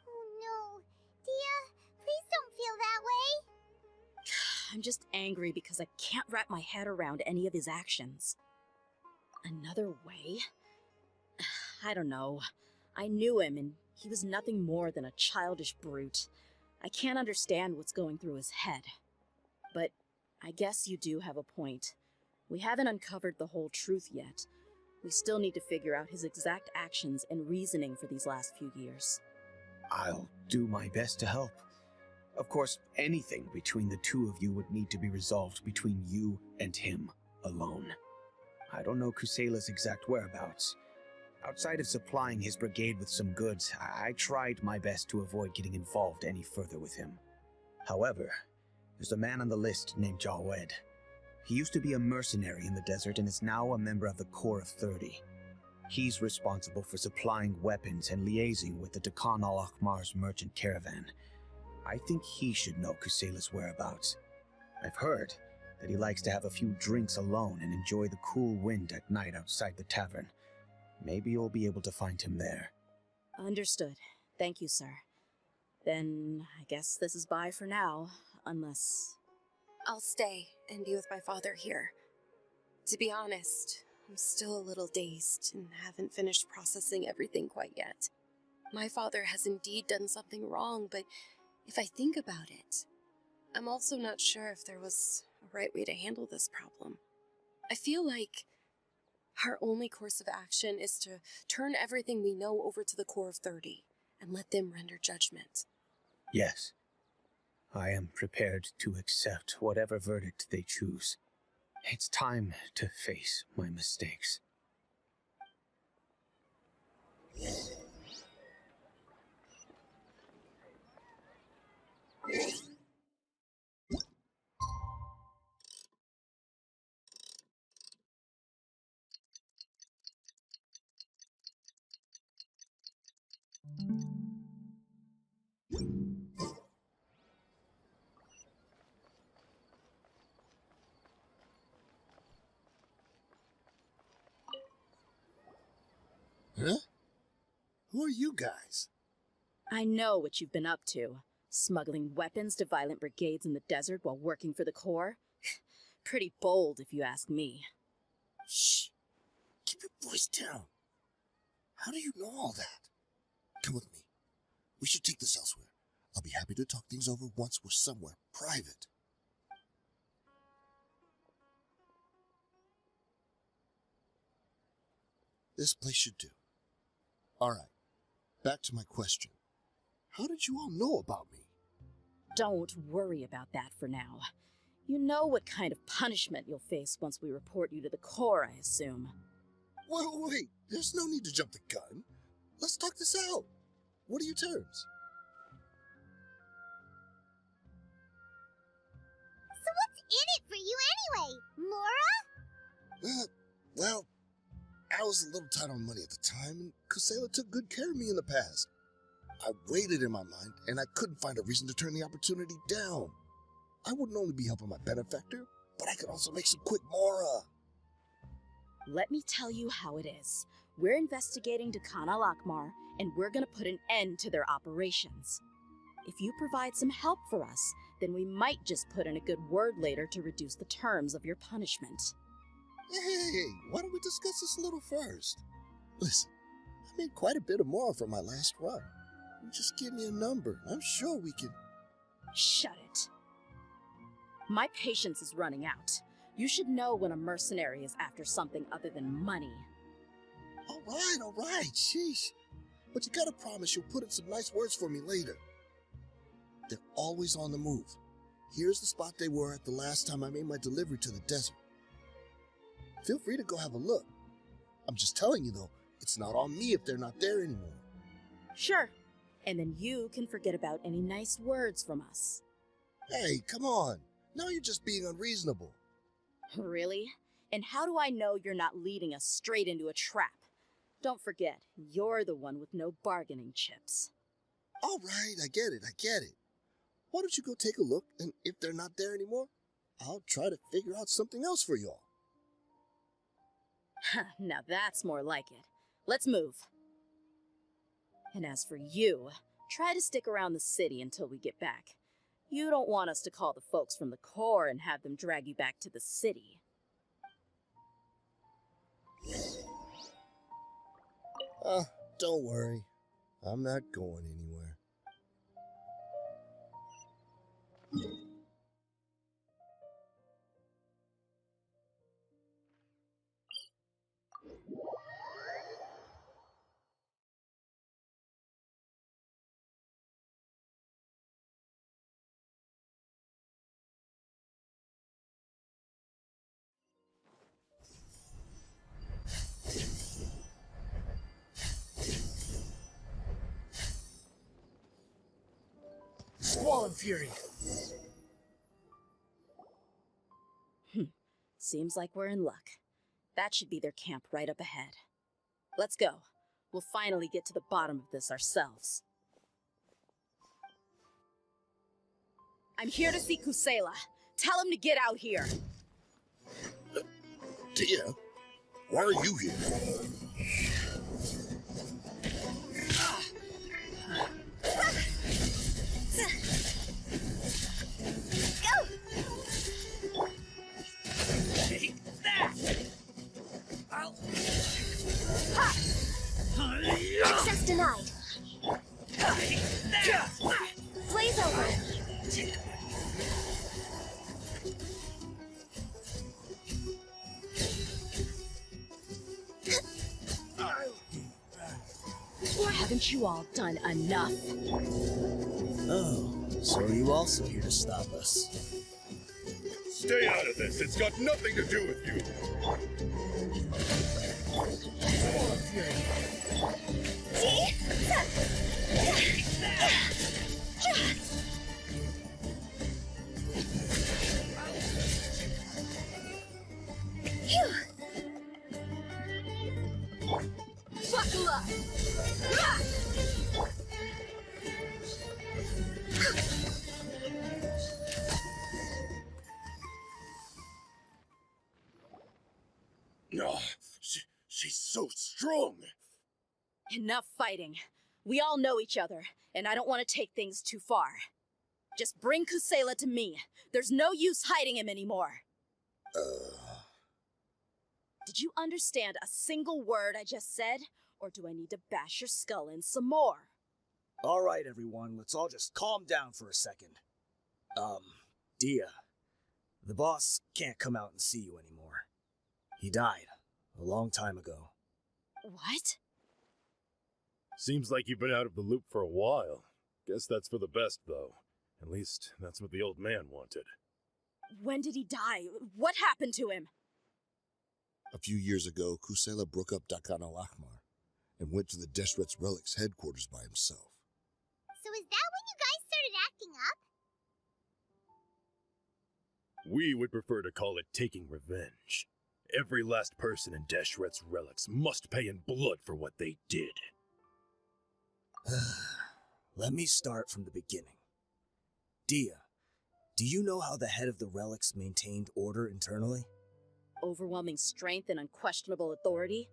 Oh no. Dehya, please don't feel that way. I'm just angry because I can't wrap my head around any of his actions. Another way? I don't know. I knew him, and he was nothing more than a childish brute. I can't understand what's going through his head. But I guess you do have a point. We haven't uncovered the whole truth yet. We still need to figure out his exact actions and reasoning for these last few years. I'll do my best to help. Of course, anything between the two of you would need to be resolved between you and him alone. I don't know Kusela's exact whereabouts. Outside of supplying his brigade with some goods, I tried my best to avoid getting involved any further with him. However, there's a man on the list named Jawed. He used to be a mercenary in the desert and is now a member of the Corps of 30. He's responsible for supplying weapons and liaising with the Deccan Al-Ahmar's merchant caravan. I think he should know Kusela's whereabouts. I've heard that he likes to have a few drinks alone and enjoy the cool wind at night outside the tavern. Maybe you'll be able to find him there. Understood. Thank you, sir. Then I guess this is bye for now, unless... I'll stay and be with my father here. To be honest, I'm still a little dazed and haven't finished processing everything quite yet. My father has indeed done something wrong, but if I think about it, I'm also not sure if there was a right way to handle this problem. I feel like our only course of action is to turn everything we know over to the Corps of 30 and let them render judgment. Yes. I am prepared to accept whatever verdict they choose. It's time to face my mistakes. Huh? Who are you guys? I know what you've been up to. Smuggling weapons to violent brigades in the desert while working for the Corps? Pretty bold, if you ask me. Shh! Keep your voice down. How do you know all that? Come with me. We should take this elsewhere. I'll be happy to talk things over once we're somewhere private. This place should do. All right, back to my question. How did you all know about me? Don't worry about that for now. You know what kind of punishment you'll face once we report you to the Corps, I assume. Wait, there's no need to jump the gun. Let's talk this out. What are your terms? So what's in it for you anyway, Mora? Well, I was a little tight on money at the time, and Kusela took good care of me in the past. I weighed it in my mind, and I couldn't find a reason to turn the opportunity down. I wouldn't only be helping my benefactor, but I could also make some quick Mora. Let me tell you how it is. We're investigating Deccan Al-Ahmar, and we're gonna put an end to their operations. If you provide some help for us, then we might just put in a good word later to reduce the terms of your punishment. Hey, why don't we discuss this a little first? Listen, I made quite a bit of Mora from my last run. You just give me a number, and I'm sure we can... Shut it. My patience is running out. You should know when a mercenary is after something other than money. All right, sheesh. But you gotta promise you'll put in some nice words for me later. They're always on the move. Here's the spot they were at the last time I made my delivery to the desert. Feel free to go have a look. I'm just telling you though, it's not on me if they're not there anymore. Sure. And then you can forget about any nice words from us. Hey, come on. Now you're just being unreasonable. Really? And how do I know you're not leading us straight into a trap? Don't forget, you're the one with no bargaining chips. All right, I get it. Why don't you go take a look, and if they're not there anymore, I'll try to figure out something else for y'all. Now that's more like it. Let's move. And as for you, try to stick around the city until we get back. You don't want us to call the folks from the Corps and have them drag you back to the city. Don't worry. I'm not going anywhere. Squall and Fury. Seems like we're in luck. That should be their camp right up ahead. Let's go. We'll finally get to the bottom of this ourselves. I'm here to see Kusela. Tell him to get out here. Dehya, why are you here? Take that! Access denied. Blaze over. Haven't you all done enough? Oh, so are you also here to stop us? Stay out of this. It's got nothing to do with you. Buckle up! Oh, she's so strong. Enough fighting. We all know each other, and I don't want to take things too far. Just bring Kusela to me. There's no use hiding him anymore. Did you understand a single word I just said? Or do I need to bash your skull in some more? All right, everyone, let's all just calm down for a second. Dehya, the boss can't come out and see you anymore. He died a long time ago. What? Seems like you've been out of the loop for a while. Guess that's for the best, though. At least, that's what the old man wanted. When did he die? What happened to him? A few years ago, Kusela broke up Dakan Al-Ahmar and went to the Deshret's Relics headquarters by himself. So is that when you guys started acting up? We would prefer to call it taking revenge. Every last person in Deshret's Relics must pay in blood for what they did. Let me start from the beginning. Dehya, do you know how the head of the relics maintained order internally? Overwhelming strength and unquestionable authority?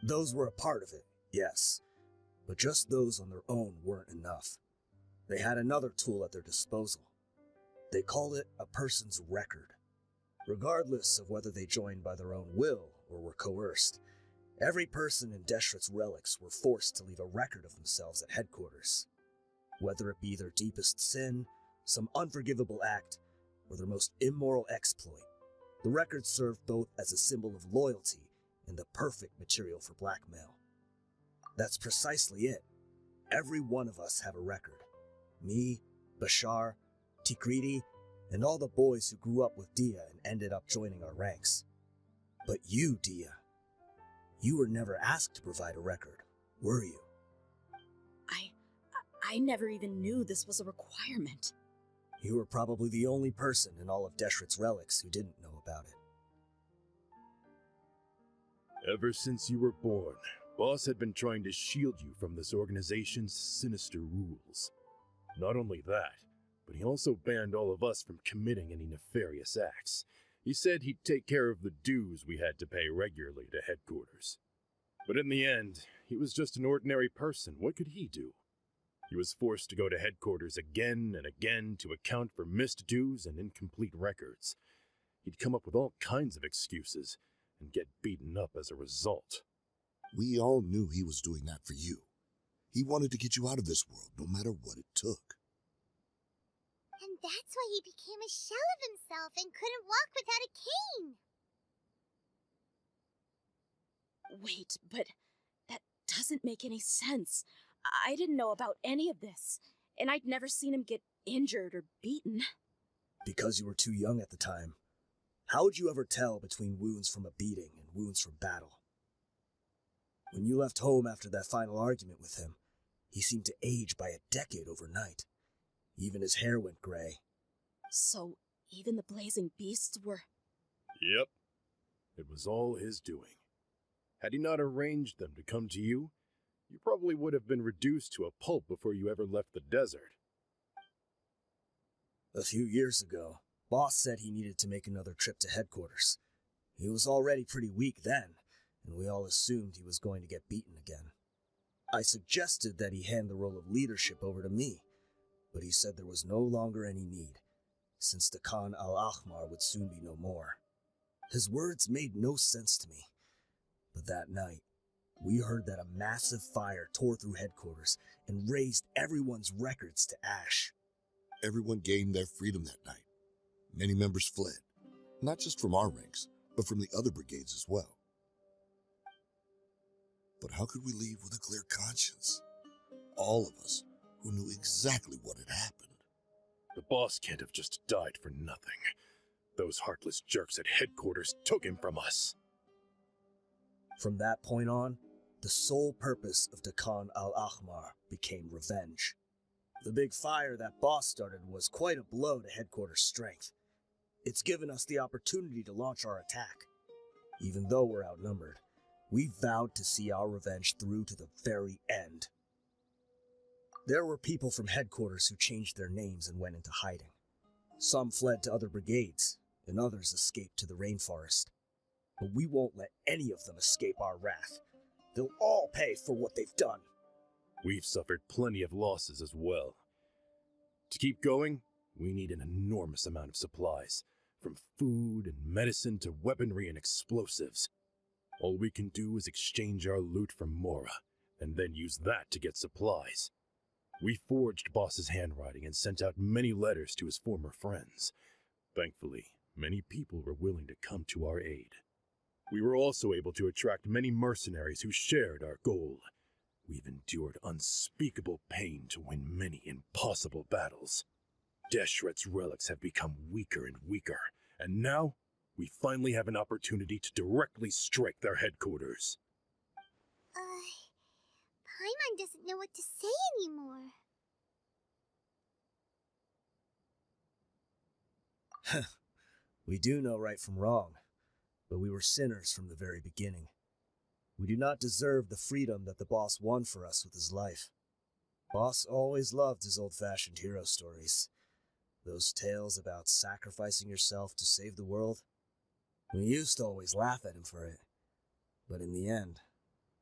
Those were a part of it, yes. But just those on their own weren't enough. They had another tool at their disposal. They called it a person's record. Regardless of whether they joined by their own will or were coerced, every person in Deshret's Relics were forced to leave a record of themselves at headquarters. Whether it be their deepest sin, some unforgivable act, or their most immoral exploit, the record served both as a symbol of loyalty and the perfect material for blackmail. That's precisely it. Every one of us have a record. Me, Bashar, Tikriti, and all the boys who grew up with Dehya and ended up joining our ranks. But you, Dehya, you were never asked to provide a record, were you? I never even knew this was a requirement. You were probably the only person in all of Deshret's Relics who didn't know about it. Ever since you were born, Boss had been trying to shield you from this organization's sinister rules. Not only that, but he also banned all of us from committing any nefarious acts. He said he'd take care of the dues we had to pay regularly to headquarters. But in the end, he was just an ordinary person. What could he do? He was forced to go to headquarters again and again to account for missed dues and incomplete records. He'd come up with all kinds of excuses and get beaten up as a result. We all knew he was doing that for you. He wanted to get you out of this world, no matter what it took. And that's why he became a shell of himself and couldn't walk without a cane. Wait, but that doesn't make any sense. I didn't know about any of this, and I'd never seen him get injured or beaten. Because you were too young at the time. How would you ever tell between wounds from a beating and wounds from battle? When you left home after that final argument with him, he seemed to age by a decade overnight. Even his hair went gray. So, even the blazing beasts were... Yep. It was all his doing. Had he not arranged them to come to you, you probably would have been reduced to a pulp before you ever left the desert. A few years ago, Boss said he needed to make another trip to headquarters. He was already pretty weak then, and we all assumed he was going to get beaten again. I suggested that he hand the role of leadership over to me, but he said there was no longer any need, since the Khan Al-Ahmar would soon be no more. His words made no sense to me, but that night, we heard that a massive fire tore through headquarters and razed everyone's records to ash. Everyone gained their freedom that night. Many members fled, not just from our ranks, but from the other brigades as well. But how could we leave with a clear conscience? All of us who knew exactly what had happened. The boss can't have just died for nothing. Those heartless jerks at headquarters took him from us. From that point on, the sole purpose of the Khan Al-Ahmar became revenge. The big fire that Boss started was quite a blow to headquarters' strength. It's given us the opportunity to launch our attack. Even though we're outnumbered, we vowed to see our revenge through to the very end. There were people from headquarters who changed their names and went into hiding. Some fled to other brigades, and others escaped to the rainforest. But we won't let any of them escape our wrath. They'll all pay for what they've done. We've suffered plenty of losses as well. To keep going, we need an enormous amount of supplies, from food and medicine to weaponry and explosives. All we can do is exchange our loot from Mora, and then use that to get supplies. We forged Boss's handwriting and sent out many letters to his former friends. Thankfully, many people were willing to come to our aid. We were also able to attract many mercenaries who shared our goal. We've endured unspeakable pain to win many impossible battles. Deshret's relics have become weaker and weaker, and now we finally have an opportunity to directly strike their headquarters. Paimon doesn't know what to say anymore. We do know right from wrong, but we were sinners from the very beginning. We do not deserve the freedom that the boss won for us with his life. Boss always loved his old-fashioned hero stories. Those tales about sacrificing yourself to save the world. We used to always laugh at him for it. But in the end,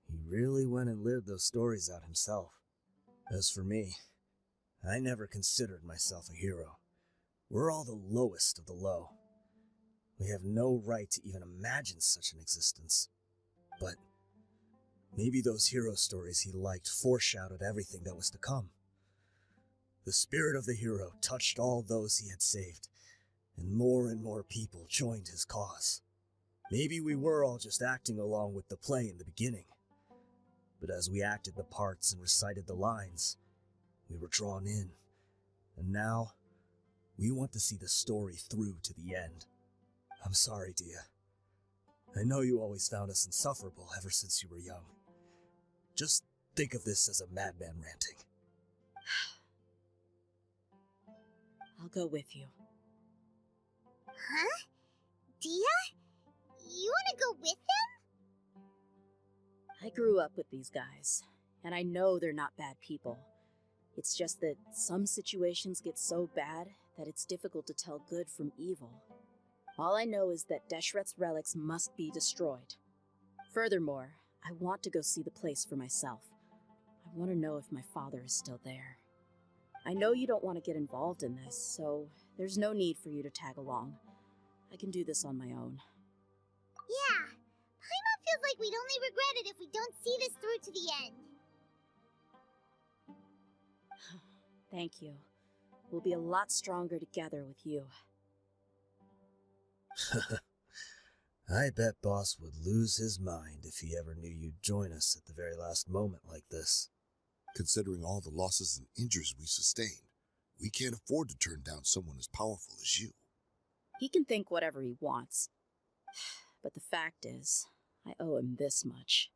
he really went and lived those stories out himself. As for me, I never considered myself a hero. We're all the lowest of the low. We have no right to even imagine such an existence. But maybe those hero stories he liked foreshadowed everything that was to come. The spirit of the hero touched all those he had saved, and more people joined his cause. Maybe we were all just acting along with the play in the beginning. But as we acted the parts and recited the lines, we were drawn in. And now, we want to see the story through to the end. I'm sorry, Dehya. I know you always found us insufferable ever since you were young. Just think of this as a madman ranting. I'll go with you. Huh? Dehya? You want to go with them? I grew up with these guys, and I know they're not bad people. It's just that some situations get so bad that it's difficult to tell good from evil. All I know is that Deshret's relics must be destroyed. Furthermore, I want to go see the place for myself. I want to know if my father is still there. I know you don't want to get involved in this, so there's no need for you to tag along. I can do this on my own. Yeah, Paimon feels like we'd only regret it if we don't see this through to the end. Thank you. We'll be a lot stronger together with you. I bet Boss would lose his mind if he ever knew you'd join us at the very last moment like this. Considering all the losses and injuries we sustained, we can't afford to turn down someone as powerful as you. He can think whatever he wants. But the fact is, I owe him this much.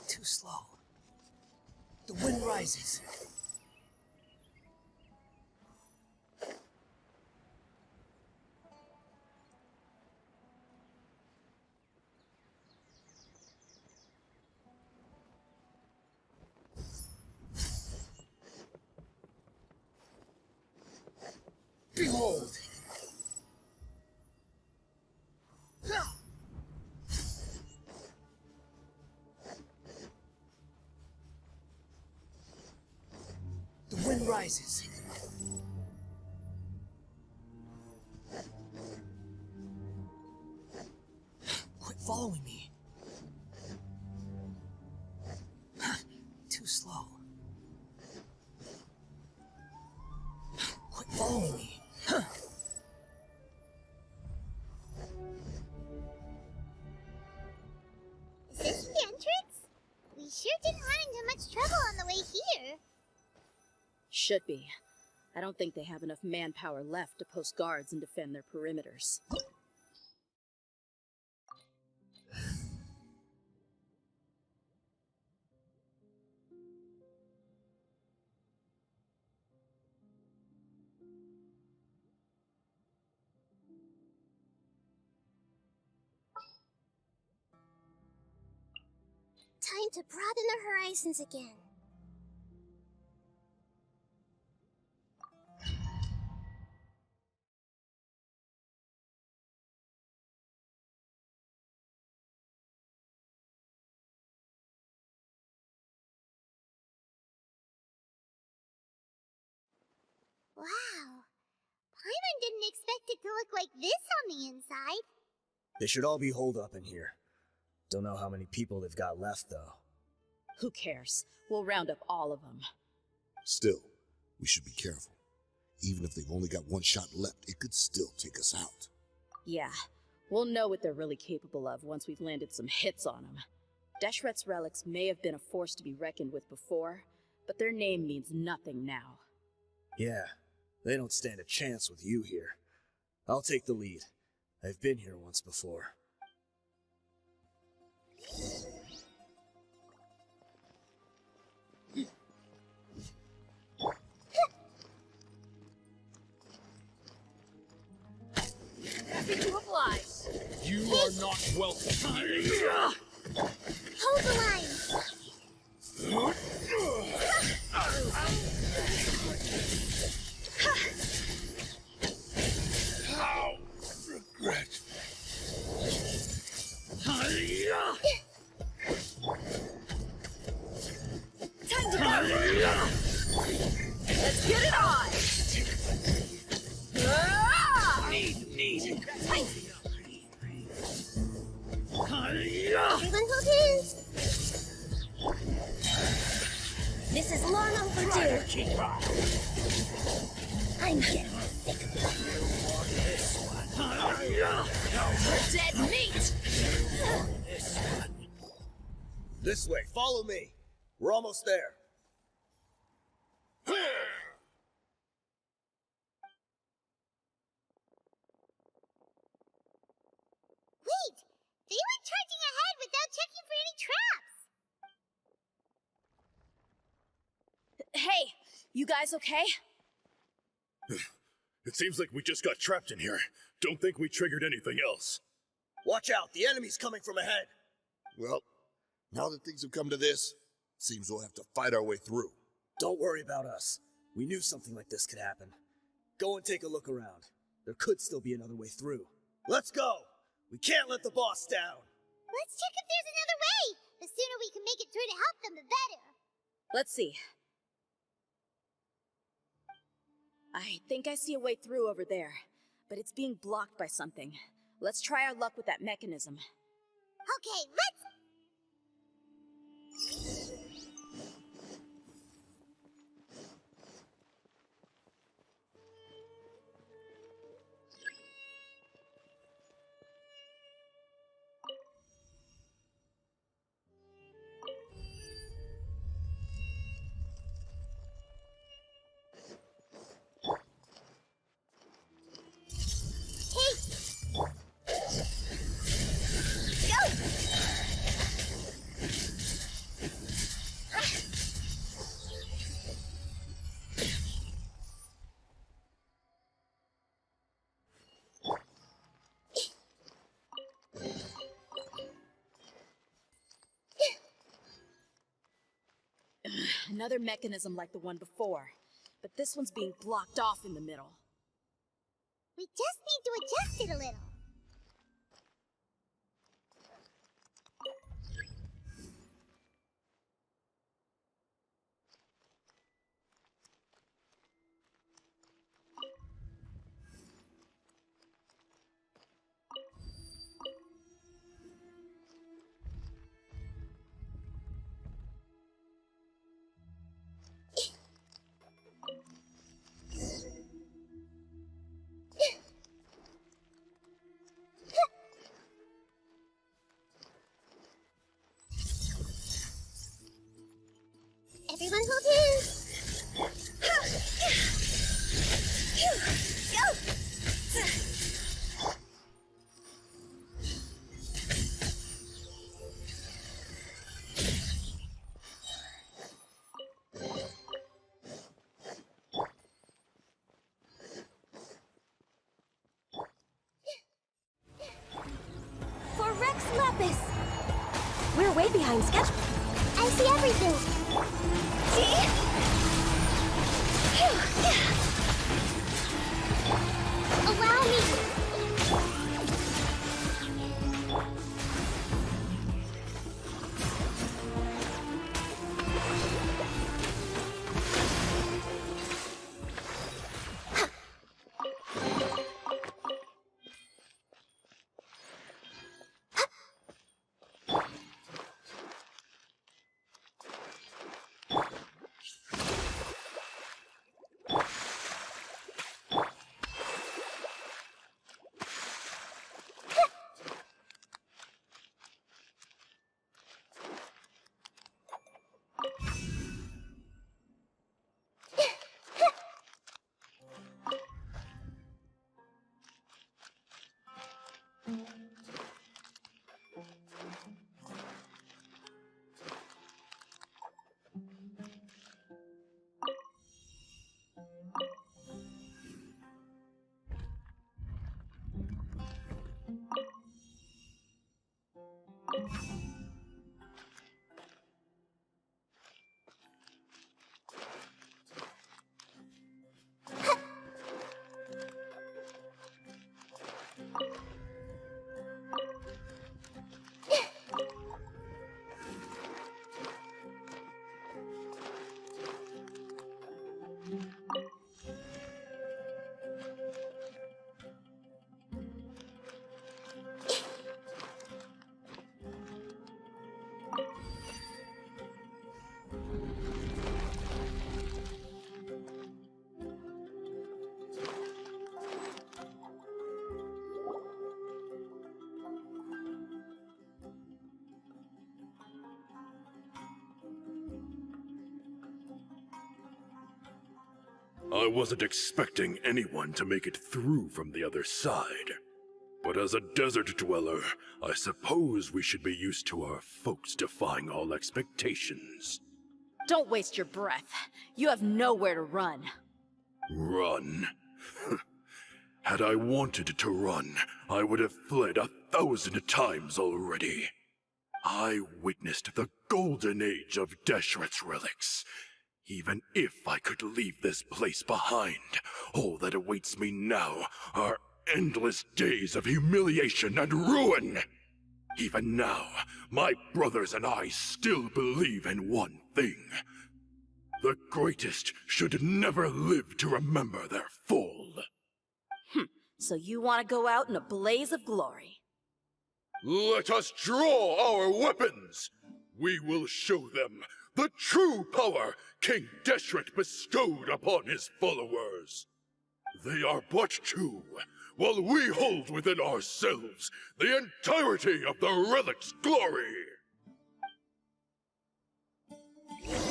Too slow. The wind rises. Behold! The wind rises. Quit following me. Too slow. Quit following me. Is this the entrance? We sure didn't run into much trouble on the way here. Should be. I don't think they have enough manpower left to post guards and defend their perimeters. Time to broaden our horizons again. Wow. Paimon didn't expect it to look like this on the inside. They should all be holed up in here. Don't know how many people they've got left, though. Who cares? We'll round up all of them. Still, we should be careful. Even if they've only got one shot left, it could still take us out. Yeah, we'll know what they're really capable of once we've landed some hits on them. Deshret's relics may have been a force to be reckoned with before, but their name means nothing now. Yeah, they don't stand a chance with you here. I'll take the lead. I've been here once before. Happy to oblige. You are not welcome here. Hold the line. How regretful. Time to go. Let's get it on. Need. Everyone hold hands. This is long overdue. I'm getting sick of Dead meat. This way, follow me. We're almost there. Wait! They went charging ahead without checking for any traps! Hey, you guys okay? It seems like we just got trapped in here. Don't think we triggered anything else. Watch out, the enemy's coming from ahead. Well, now that things have come to this, seems we'll have to fight our way through. Don't worry about us. We knew something like this could happen. Go and take a look around. There could still be another way through. Let's go! We can't let the boss down! Let's check if there's another way! The sooner we can make it through to help them, the better. Let's see. I think I see a way through over there, but it's being blocked by something. Let's try our luck with that mechanism. Okay, let's... Another mechanism like the one before, but this one's being blocked off in the middle. We just need to adjust it a little. Everyone hold hands. For Rex Lapis! We're way behind schedule. I see everything. Allow me. I wasn't expecting anyone to make it through from the other side. But as a desert dweller, I suppose we should be used to our folks defying all expectations. Don't waste your breath. You have nowhere to run. Run. Had I wanted to run, I would have fled 1,000 times already. I witnessed the golden age of Deshret's relics. Even if I could leave this place behind, all that awaits me now are endless days of humiliation and ruin. Even now, my brothers and I still believe in one thing. The greatest should never live to remember their fall. So you want to go out in a blaze of glory? Let us draw our weapons! We will show them the true power King Deshret bestowed upon his followers. They are but two, while we hold within ourselves the entirety of the relic's glory.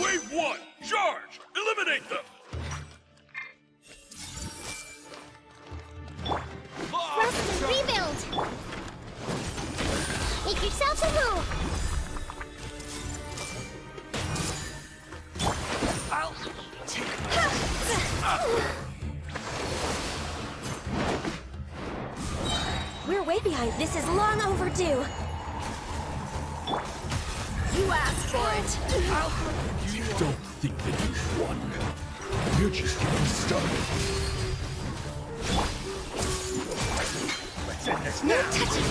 Wave 1, charge! Eliminate them! Rest and rebuild! Make yourself a move! I'll take We're way behind. This is long overdue. You asked for it! You don't think that you've won. You're just getting started. Let's end this now! Touch it!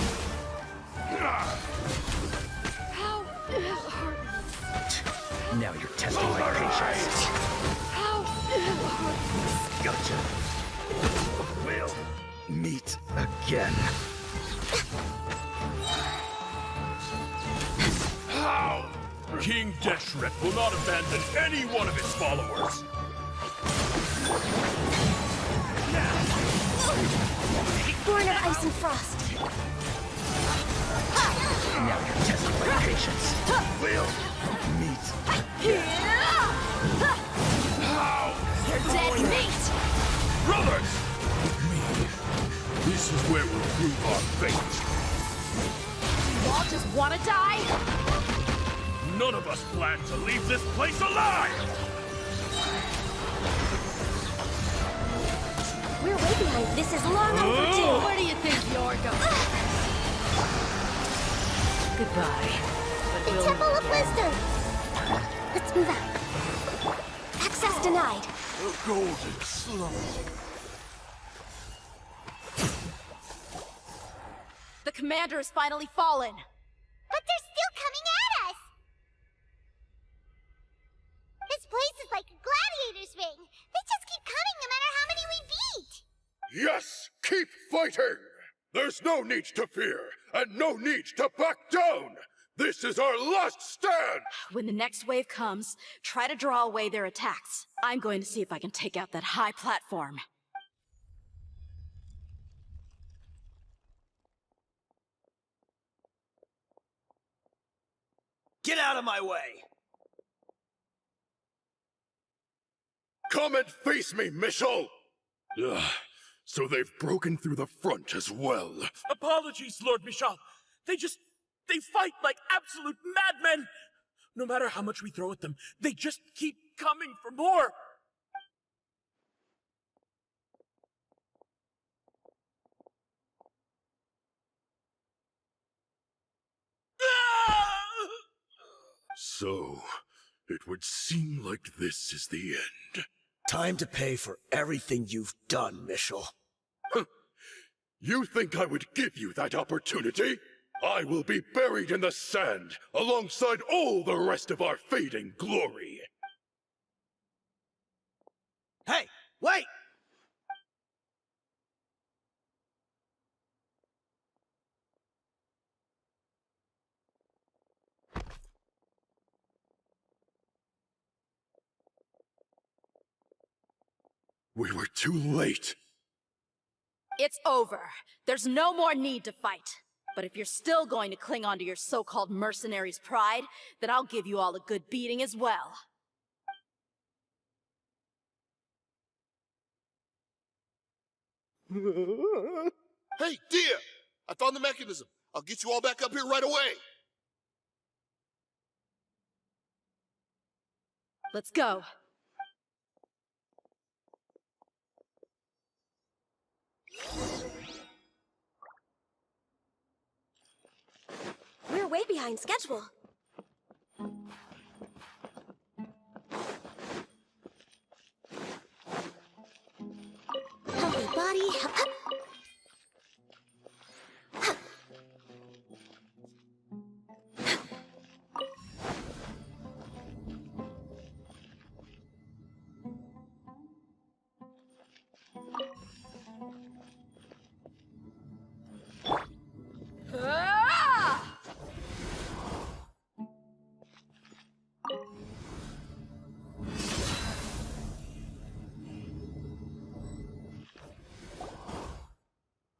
How? Now you're testing my patience. How? Gotcha. We'll meet again. How? King Deshret will not abandon any one of his followers. Born of ice and frost. Now you're testing my patience. We'll meet again. How? You're dead meat! Brothers! With me, this is where we'll prove our fate. You all just want to die? None of us plan to leave this place alive! We're way behind. This is long overdue. Where do you think you're going? Goodbye. The Temple of Wisdom! Let's move out. Access denied. The golden slumber. The commander has finally fallen. But they're still coming at us! This place is like a gladiator's ring. They just keep coming no matter how many we beat! Yes, keep fighting! There's no need to fear, and no need to back down! This is our last stand! When the next wave comes, try to draw away their attacks. I'm going to see if I can take out that high platform. Get out of my way! Come and face me, Michel! Ugh, so they've broken through the front as well. Apologies, Lord Michal. They fight like absolute madmen. No matter how much we throw at them, they just keep coming for more. So, it would seem like this is the end. Time to pay for everything you've done, Michel. You think I would give you that opportunity? I will be buried in the sand, alongside all the rest of our fading glory. Hey, wait! We were too late. It's over. There's no more need to fight. But if you're still going to cling on to your so-called mercenary's pride, then I'll give you all a good beating as well. Hey, Dehya! I found the mechanism. I'll get you all back up here right away. Let's go. behind schedule. Healthy body.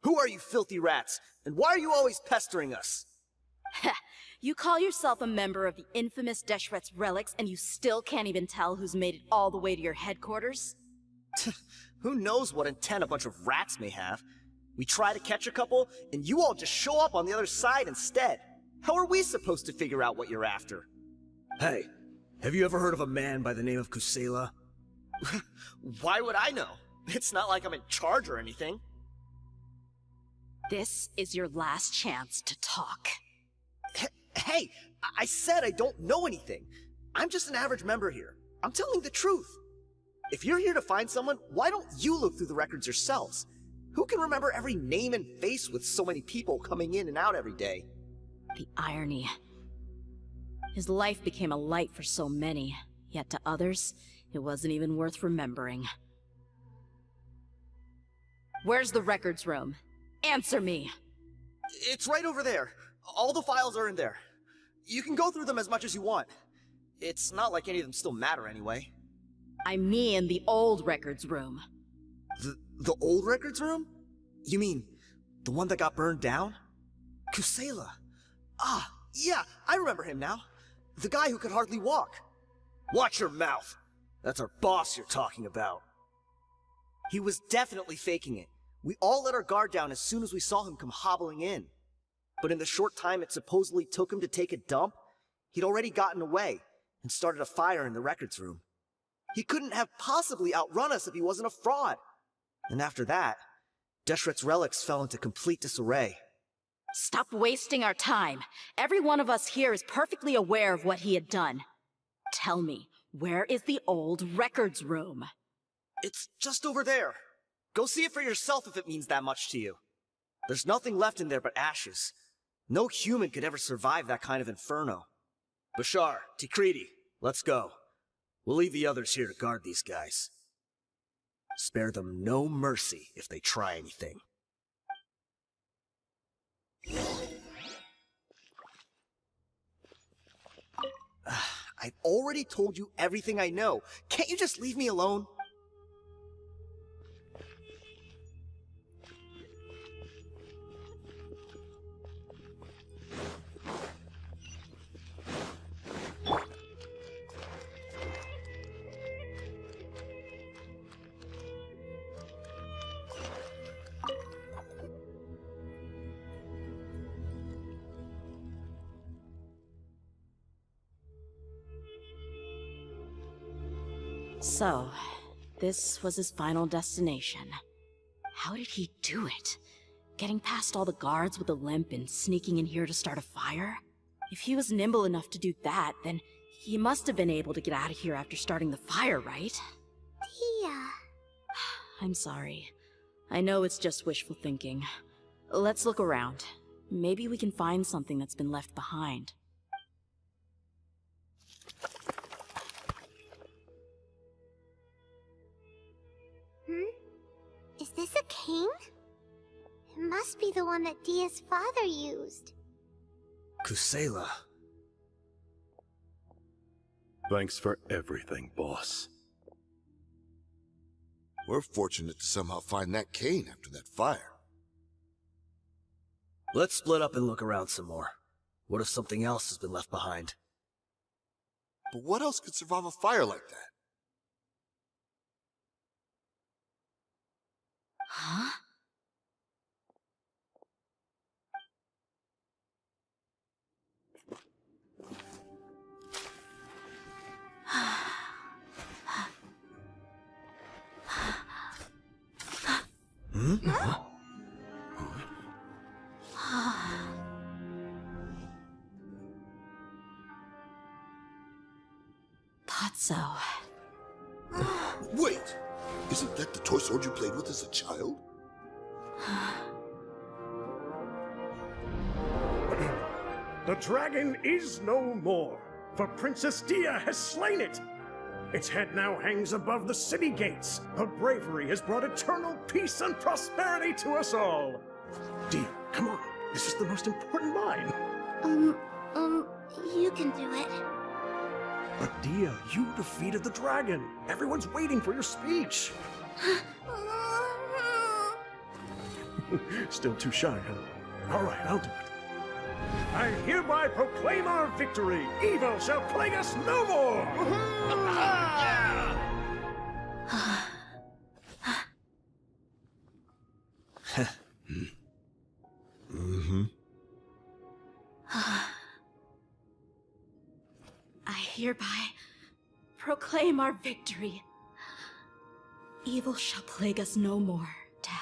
Who are you filthy rats? And why are you always pestering us? You call yourself a member of the infamous Deshret's relics, and you still can't even tell who's made it all the way to your headquarters? Who knows what intent a bunch of rats may have? We try to catch a couple, and you all just show up on the other side instead. How are we supposed to figure out what you're after? Hey, have you ever heard of a man by the name of Kusela? Why would I know? It's not like I'm in charge or anything. This is your last chance to talk. Hey, I said I don't know anything. I'm just an average member here. I'm telling the truth. If you're here to find someone, why don't you look through the records yourselves? Who can remember every name and face with so many people coming in and out every day? The irony. His life became a light for so many, yet to others, it wasn't even worth remembering. Where's the records room? Answer me! It's right over there. All the files are in there. You can go through them as much as you want. It's not like any of them still matter anyway. I mean the old records room. The old records room? You mean, the one that got burned down? Kusela. Ah, yeah, I remember him now. The guy who could hardly walk. Watch your mouth. That's our boss you're talking about. He was definitely faking it. We all let our guard down as soon as we saw him come hobbling in. But in the short time it supposedly took him to take a dump, he'd already gotten away and started a fire in the records room. He couldn't have possibly outrun us if he wasn't a fraud. And after that, Deshret's relics fell into complete disarray. Stop wasting our time. Every one of us here is perfectly aware of what he had done. Tell me, where is the old records room? It's just over there. Go see it for yourself if it means that much to you. There's nothing left in there but ashes. No human could ever survive that kind of inferno. Bashar, Tikriti, let's go. We'll leave the others here to guard these guys. Spare them no mercy if they try anything. I've already told you everything I know. Can't you just leave me alone? So, this was his final destination. How did he do it? Getting past all the guards with a limp and sneaking in here to start a fire? If he was nimble enough to do that, then he must have been able to get out of here after starting the fire, right? Dehya. I'm sorry. I know it's just wishful thinking. Let's look around. Maybe we can find something that's been left behind. Is this a cane? It must be the one that Dehya's father used. Kusela. Thanks for everything, boss. We're fortunate to somehow find that cane after that fire. Let's split up and look around some more. What if something else has been left behind? But what else could survive a fire like that? Huh? so. Wait! Isn't that the toy sword you played with as a child? The dragon is no more, for Princess Dehya has slain it. Its head now hangs above the city gates. Her bravery has brought eternal peace and prosperity to us all. Dehya, come on. This is the most important line. You can do it. But Dehya, you defeated the dragon. Everyone's waiting for your speech. Still too shy, huh? All right, I'll do it. I hereby proclaim our victory. Evil shall plague us no more. I hereby proclaim our victory. Evil shall plague us no more, Dad.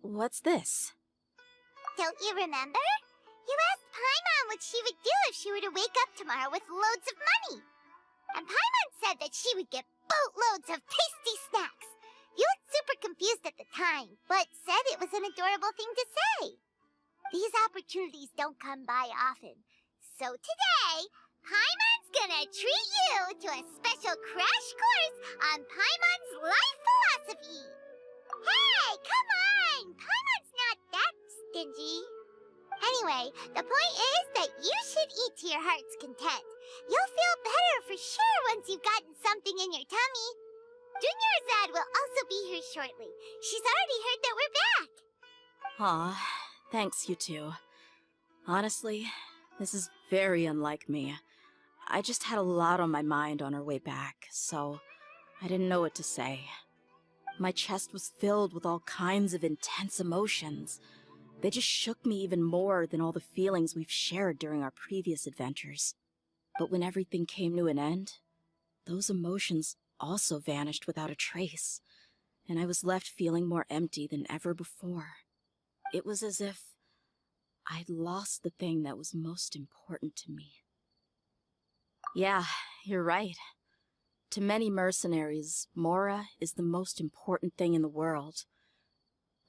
What's this? Don't you remember? You asked Paimon what she would do if she were to wake up tomorrow with loads of money. And Paimon said that she would get boatloads of tasty snacks. You looked super confused at the time, but said it was an adorable thing to say. These opportunities don't come by often. So today, Paimon's gonna treat you to a special crash course on Paimon's life philosophy. Hey, come on! Paimon's not that stingy. Anyway, the point is that you should eat to your heart's content. You'll feel better for sure once you've gotten something in your tummy. Dunyarzad will also be here shortly. She's already heard that we're back. Aw, thanks you two. Honestly, this is very unlike me. I just had a lot on my mind on our way back, so I didn't know what to say. My chest was filled with all kinds of intense emotions. They just shook me even more than all the feelings we've shared during our previous adventures. But when everything came to an end, those emotions also vanished without a trace, and I was left feeling more empty than ever before. It was as if I'd lost the thing that was most important to me. Yeah, you're right. To many mercenaries, Mora is the most important thing in the world.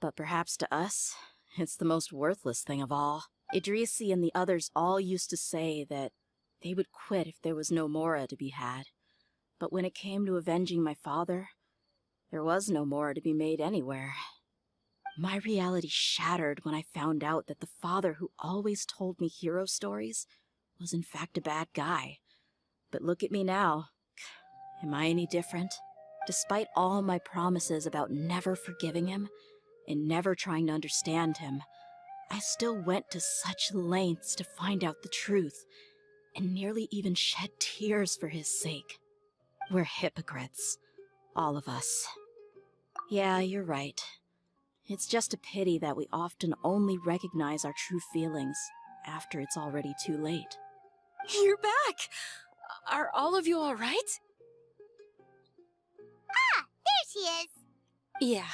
But perhaps to us, it's the most worthless thing of all. Idrisi and the others all used to say that they would quit if there was no Mora to be had. But when it came to avenging my father, there was no Mora to be made anywhere. My reality shattered when I found out that the father who always told me hero stories was in fact a bad guy. But look at me now. Am I any different? Despite all my promises about never forgiving him and never trying to understand him, I still went to such lengths to find out the truth and nearly even shed tears for his sake. We're hypocrites. All of us. Yeah, you're right. It's just a pity that we often only recognize our true feelings after it's already too late. You're back! Are all of you all right? Ah, there she is. Yeah.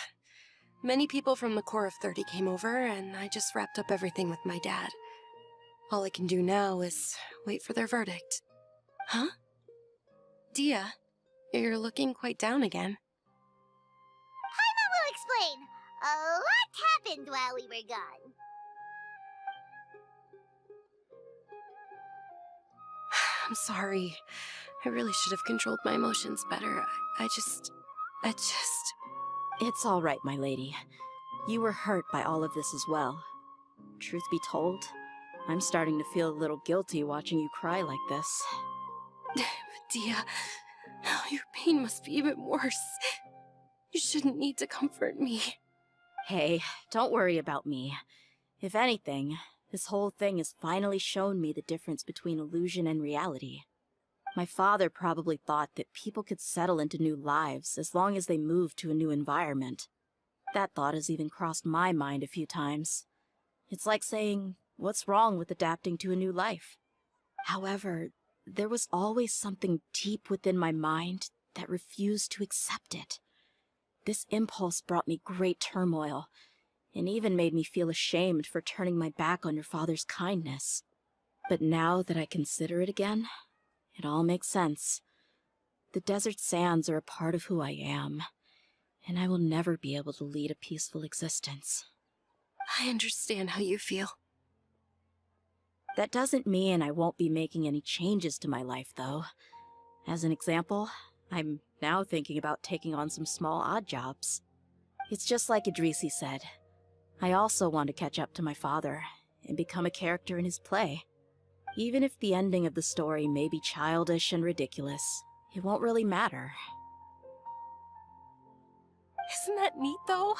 Many people from the Corps of 30 came over, and I just wrapped up everything with my dad. All I can do now is wait for their verdict. Huh? Dehya, you're looking quite down again. Paimon will explain. A lot happened while we were gone. I'm sorry. I really should have controlled my emotions better. I just... It's all right, my lady. You were hurt by all of this as well. Truth be told, I'm starting to feel a little guilty watching you cry like this. Dehya, your pain must be even worse. You shouldn't need to comfort me. Hey, don't worry about me. If anything, this whole thing has finally shown me the difference between illusion and reality. My father probably thought that people could settle into new lives as long as they moved to a new environment. That thought has even crossed my mind a few times. It's like saying, what's wrong with adapting to a new life? However, there was always something deep within my mind that refused to accept it. This impulse brought me great turmoil, and even made me feel ashamed for turning my back on your father's kindness. But now that I consider it again, it all makes sense. The desert sands are a part of who I am, and I will never be able to lead a peaceful existence. I understand how you feel. That doesn't mean I won't be making any changes to my life, though. As an example, I'm now thinking about taking on some small odd jobs. It's just like Idrisi said. I also want to catch up to my father and become a character in his play. Even if the ending of the story may be childish and ridiculous, it won't really matter. Isn't that neat, though?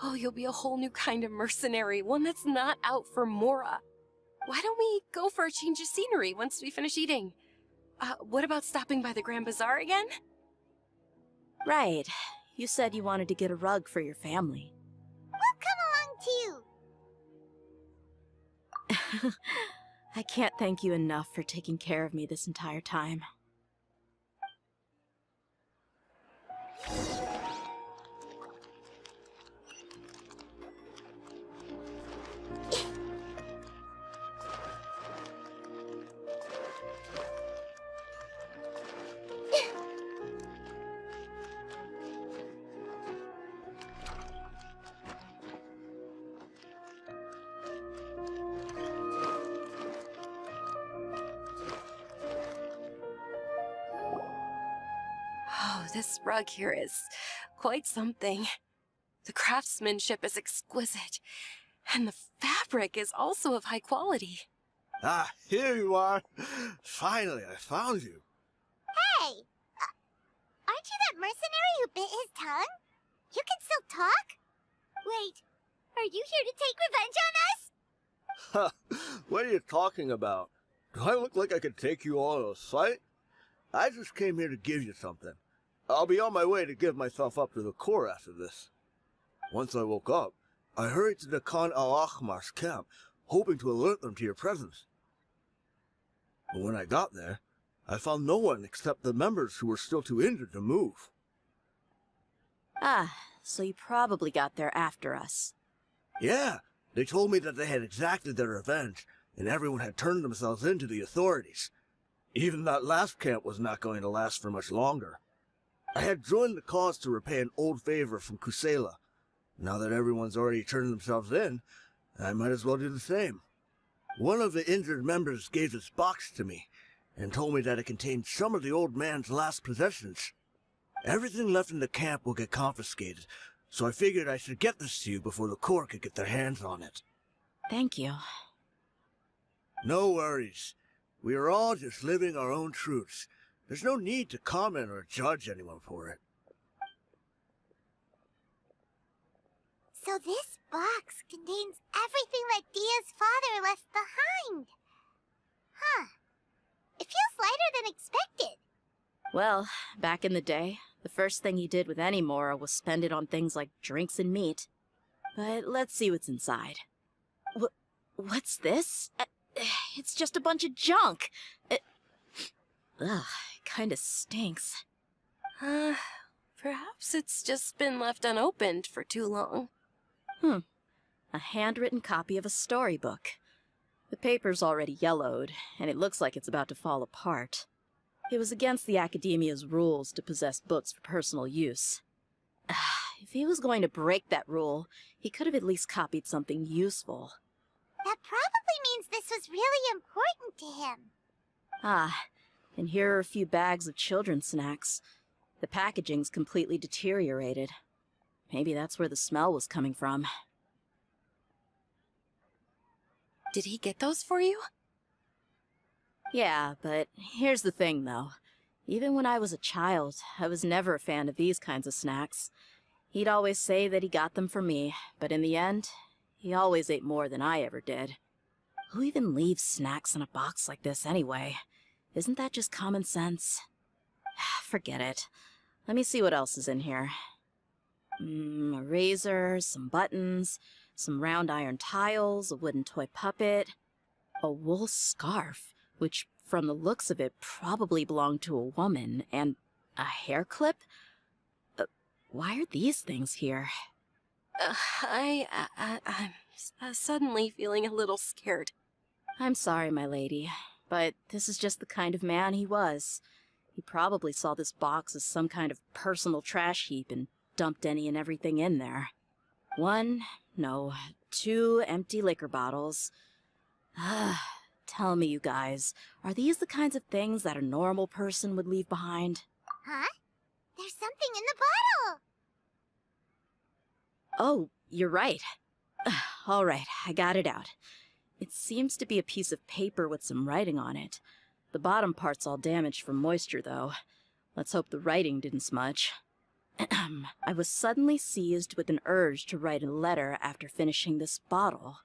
Oh, you'll be a whole new kind of mercenary, one that's not out for Mora. Why don't we go for a change of scenery once we finish eating? What about stopping by the Grand Bazaar again? Right. You said you wanted to get a rug for your family. We'll come along too. I can't thank you enough for taking care of me this entire time. This rug here is quite something. The craftsmanship is exquisite, and the fabric is also of high quality. Ah, here you are. Finally, I found you. Hey! Aren't you that mercenary who bit his tongue? You can still talk? Wait, are you here to take revenge on us? What are you talking about? Do I look like I could take you all in a fight? I just came here to give you something. I'll be on my way to give myself up to the Corps after this. Once I woke up, I hurried to the Khan Al-Ahmar's camp, hoping to alert them to your presence. But when I got there, I found no one except the members who were still too injured to move. Ah, so you probably got there after us. Yeah, they told me that they had exacted their revenge, and everyone had turned themselves in to the authorities. Even that last camp was not going to last for much longer. I had joined the cause to repay an old favor from Kusela. Now that everyone's already turned themselves in, I might as well do the same. One of the injured members gave this box to me, and told me that it contained some of the old man's last possessions. Everything left in the camp will get confiscated, so I figured I should get this to you before the Corps could get their hands on it. Thank you. No worries. We are all just living our own truths. There's no need to comment or judge anyone for it. So this box contains everything that Dehya's father left behind. Huh. It feels lighter than expected. Well, back in the day, the first thing he did with any Mora was spend it on things like drinks and meat. But let's see what's inside. What's this? It's just a bunch of junk. Ugh, it kinda stinks. Perhaps it's just been left unopened for too long. A handwritten copy of a storybook. The paper's already yellowed, and it looks like it's about to fall apart. It was against the Academia's rules to possess books for personal use. If he was going to break that rule, he could have at least copied something useful. That probably means this was really important to him. And here are a few bags of children's snacks. The packaging's completely deteriorated. Maybe that's where the smell was coming from. Did he get those for you? Yeah, but here's the thing, though. Even when I was a child, I was never a fan of these kinds of snacks. He'd always say that he got them for me, but in the end, he always ate more than I ever did. Who even leaves snacks in a box like this anyway? Isn't that just common sense? Forget it. Let me see what else is in here. A razor, some buttons, some round iron tiles, a wooden toy puppet, a wool scarf, which from the looks of it probably belonged to a woman, and a hair clip? Why are these things here? I'm suddenly feeling a little scared. I'm sorry, my lady, but this is just the kind of man he was. He probably saw this box as some kind of personal trash heap and dumped any and everything in there. 2 empty liquor bottles. Tell me, you guys, are these the kinds of things that a normal person would leave behind? Huh? There's something in the bottle! Oh, you're right. All right, I got it out. It seems to be a piece of paper with some writing on it. The bottom part's all damaged from moisture, though. Let's hope the writing didn't smudge. I was suddenly seized with an urge to write a letter after finishing this bottle.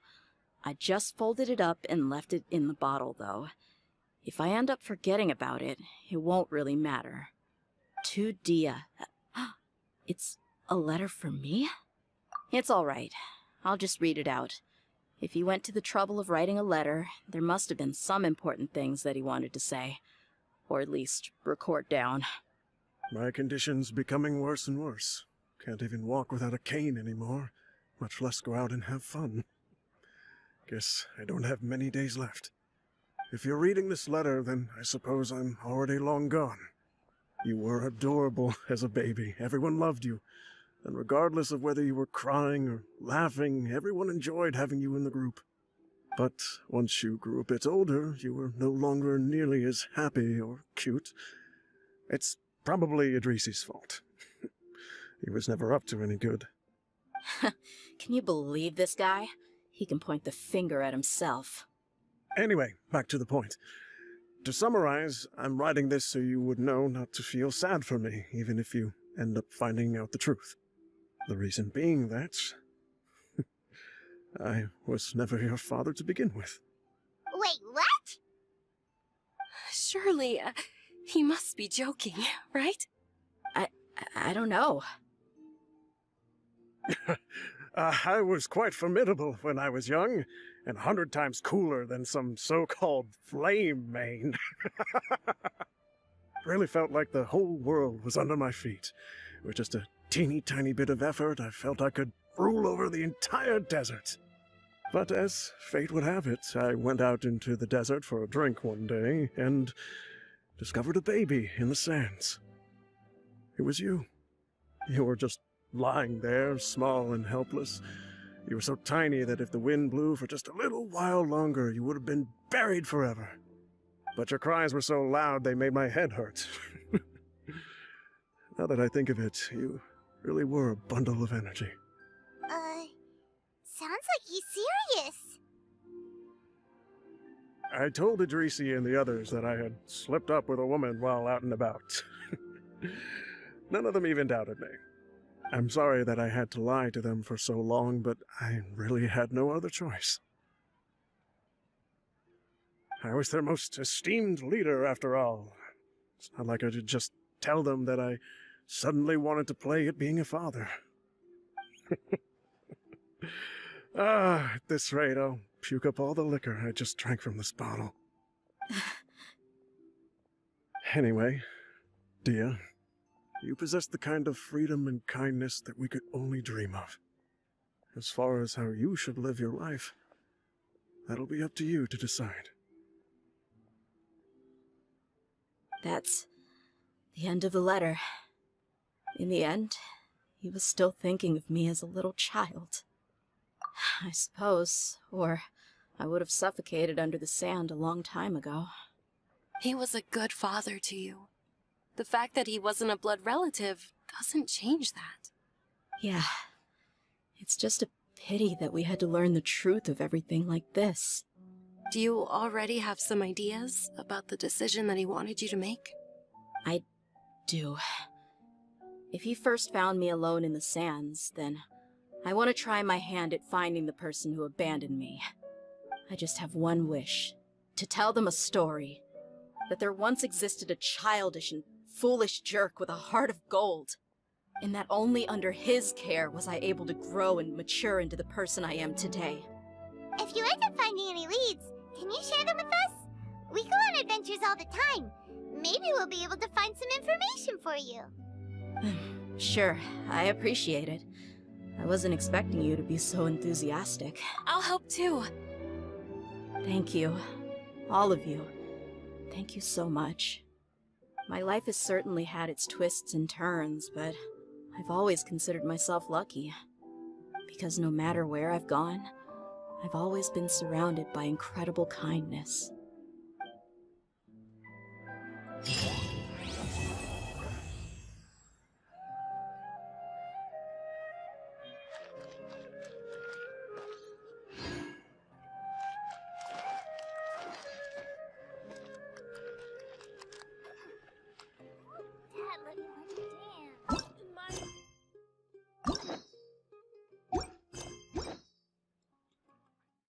I just folded it up and left it in the bottle, though. If I end up forgetting about it, it won't really matter. To Dehya. It's a letter for me? It's all right. I'll just read it out. If he went to the trouble of writing a letter, there must have been some important things that he wanted to say. Or at least record down. My condition's becoming worse and worse. Can't even walk without a cane anymore, much less go out and have fun. Guess I don't have many days left. If you're reading this letter, then I suppose I'm already long gone. You were adorable as a baby. Everyone loved you. And regardless of whether you were crying or laughing, everyone enjoyed having you in the group. But once you grew a bit older, you were no longer nearly as happy or cute. It's probably Idrisi's fault. He was never up to any good. Can you believe this guy? He can point the finger at himself. Anyway, back to the point. To summarize, I'm writing this so you would know not to feel sad for me, even if you end up finding out the truth. The reason being that I was never your father to begin with. Wait, what? Surely, he must be joking, right? I don't know. I was quite formidable when I was young, and 100 times cooler than some so-called flame main. Really felt like the whole world was under my feet. With just a teeny tiny bit of effort, I felt I could rule over the entire desert. But as fate would have it, I went out into the desert for a drink one day, and discovered a baby in the sands. It was you. You were just lying there, small and helpless. You were so tiny that if the wind blew for just a little while longer, you would have been buried forever. But your cries were so loud they made my head hurt. Now that I think of it, you really were a bundle of energy. Sounds like he's serious. I told Idrisi and the others that I had slipped up with a woman while out and about. None of them even doubted me. I'm sorry that I had to lie to them for so long, but I really had no other choice. I was their most esteemed leader, after all. It's not like I could just tell them that I suddenly wanted to play at being a father. At this rate, I'll puke up all the liquor I just drank from this bottle. Anyway, Dehya, you possess the kind of freedom and kindness that we could only dream of. As far as how you should live your life, that'll be up to you to decide. That's the end of the letter. In the end, he was still thinking of me as a little child. I suppose, or I would have suffocated under the sand a long time ago. He was a good father to you. The fact that he wasn't a blood relative doesn't change that. Yeah. It's just a pity that we had to learn the truth of everything like this. Do you already have some ideas about the decision that he wanted you to make? I do. If he first found me alone in the sands, then I want to try my hand at finding the person who abandoned me. I just have one wish. To tell them a story. That there once existed a childish and foolish jerk with a heart of gold. And that only under his care was I able to grow and mature into the person I am today. If you end up finding any leads, can you share them with us? We go on adventures all the time. Maybe we'll be able to find some information for you. Sure, I appreciate it. I wasn't expecting you to be so enthusiastic. I'll help too. Thank you. All of you. Thank you so much. My life has certainly had its twists and turns, but I've always considered myself lucky. Because no matter where I've gone, I've always been surrounded by incredible kindness.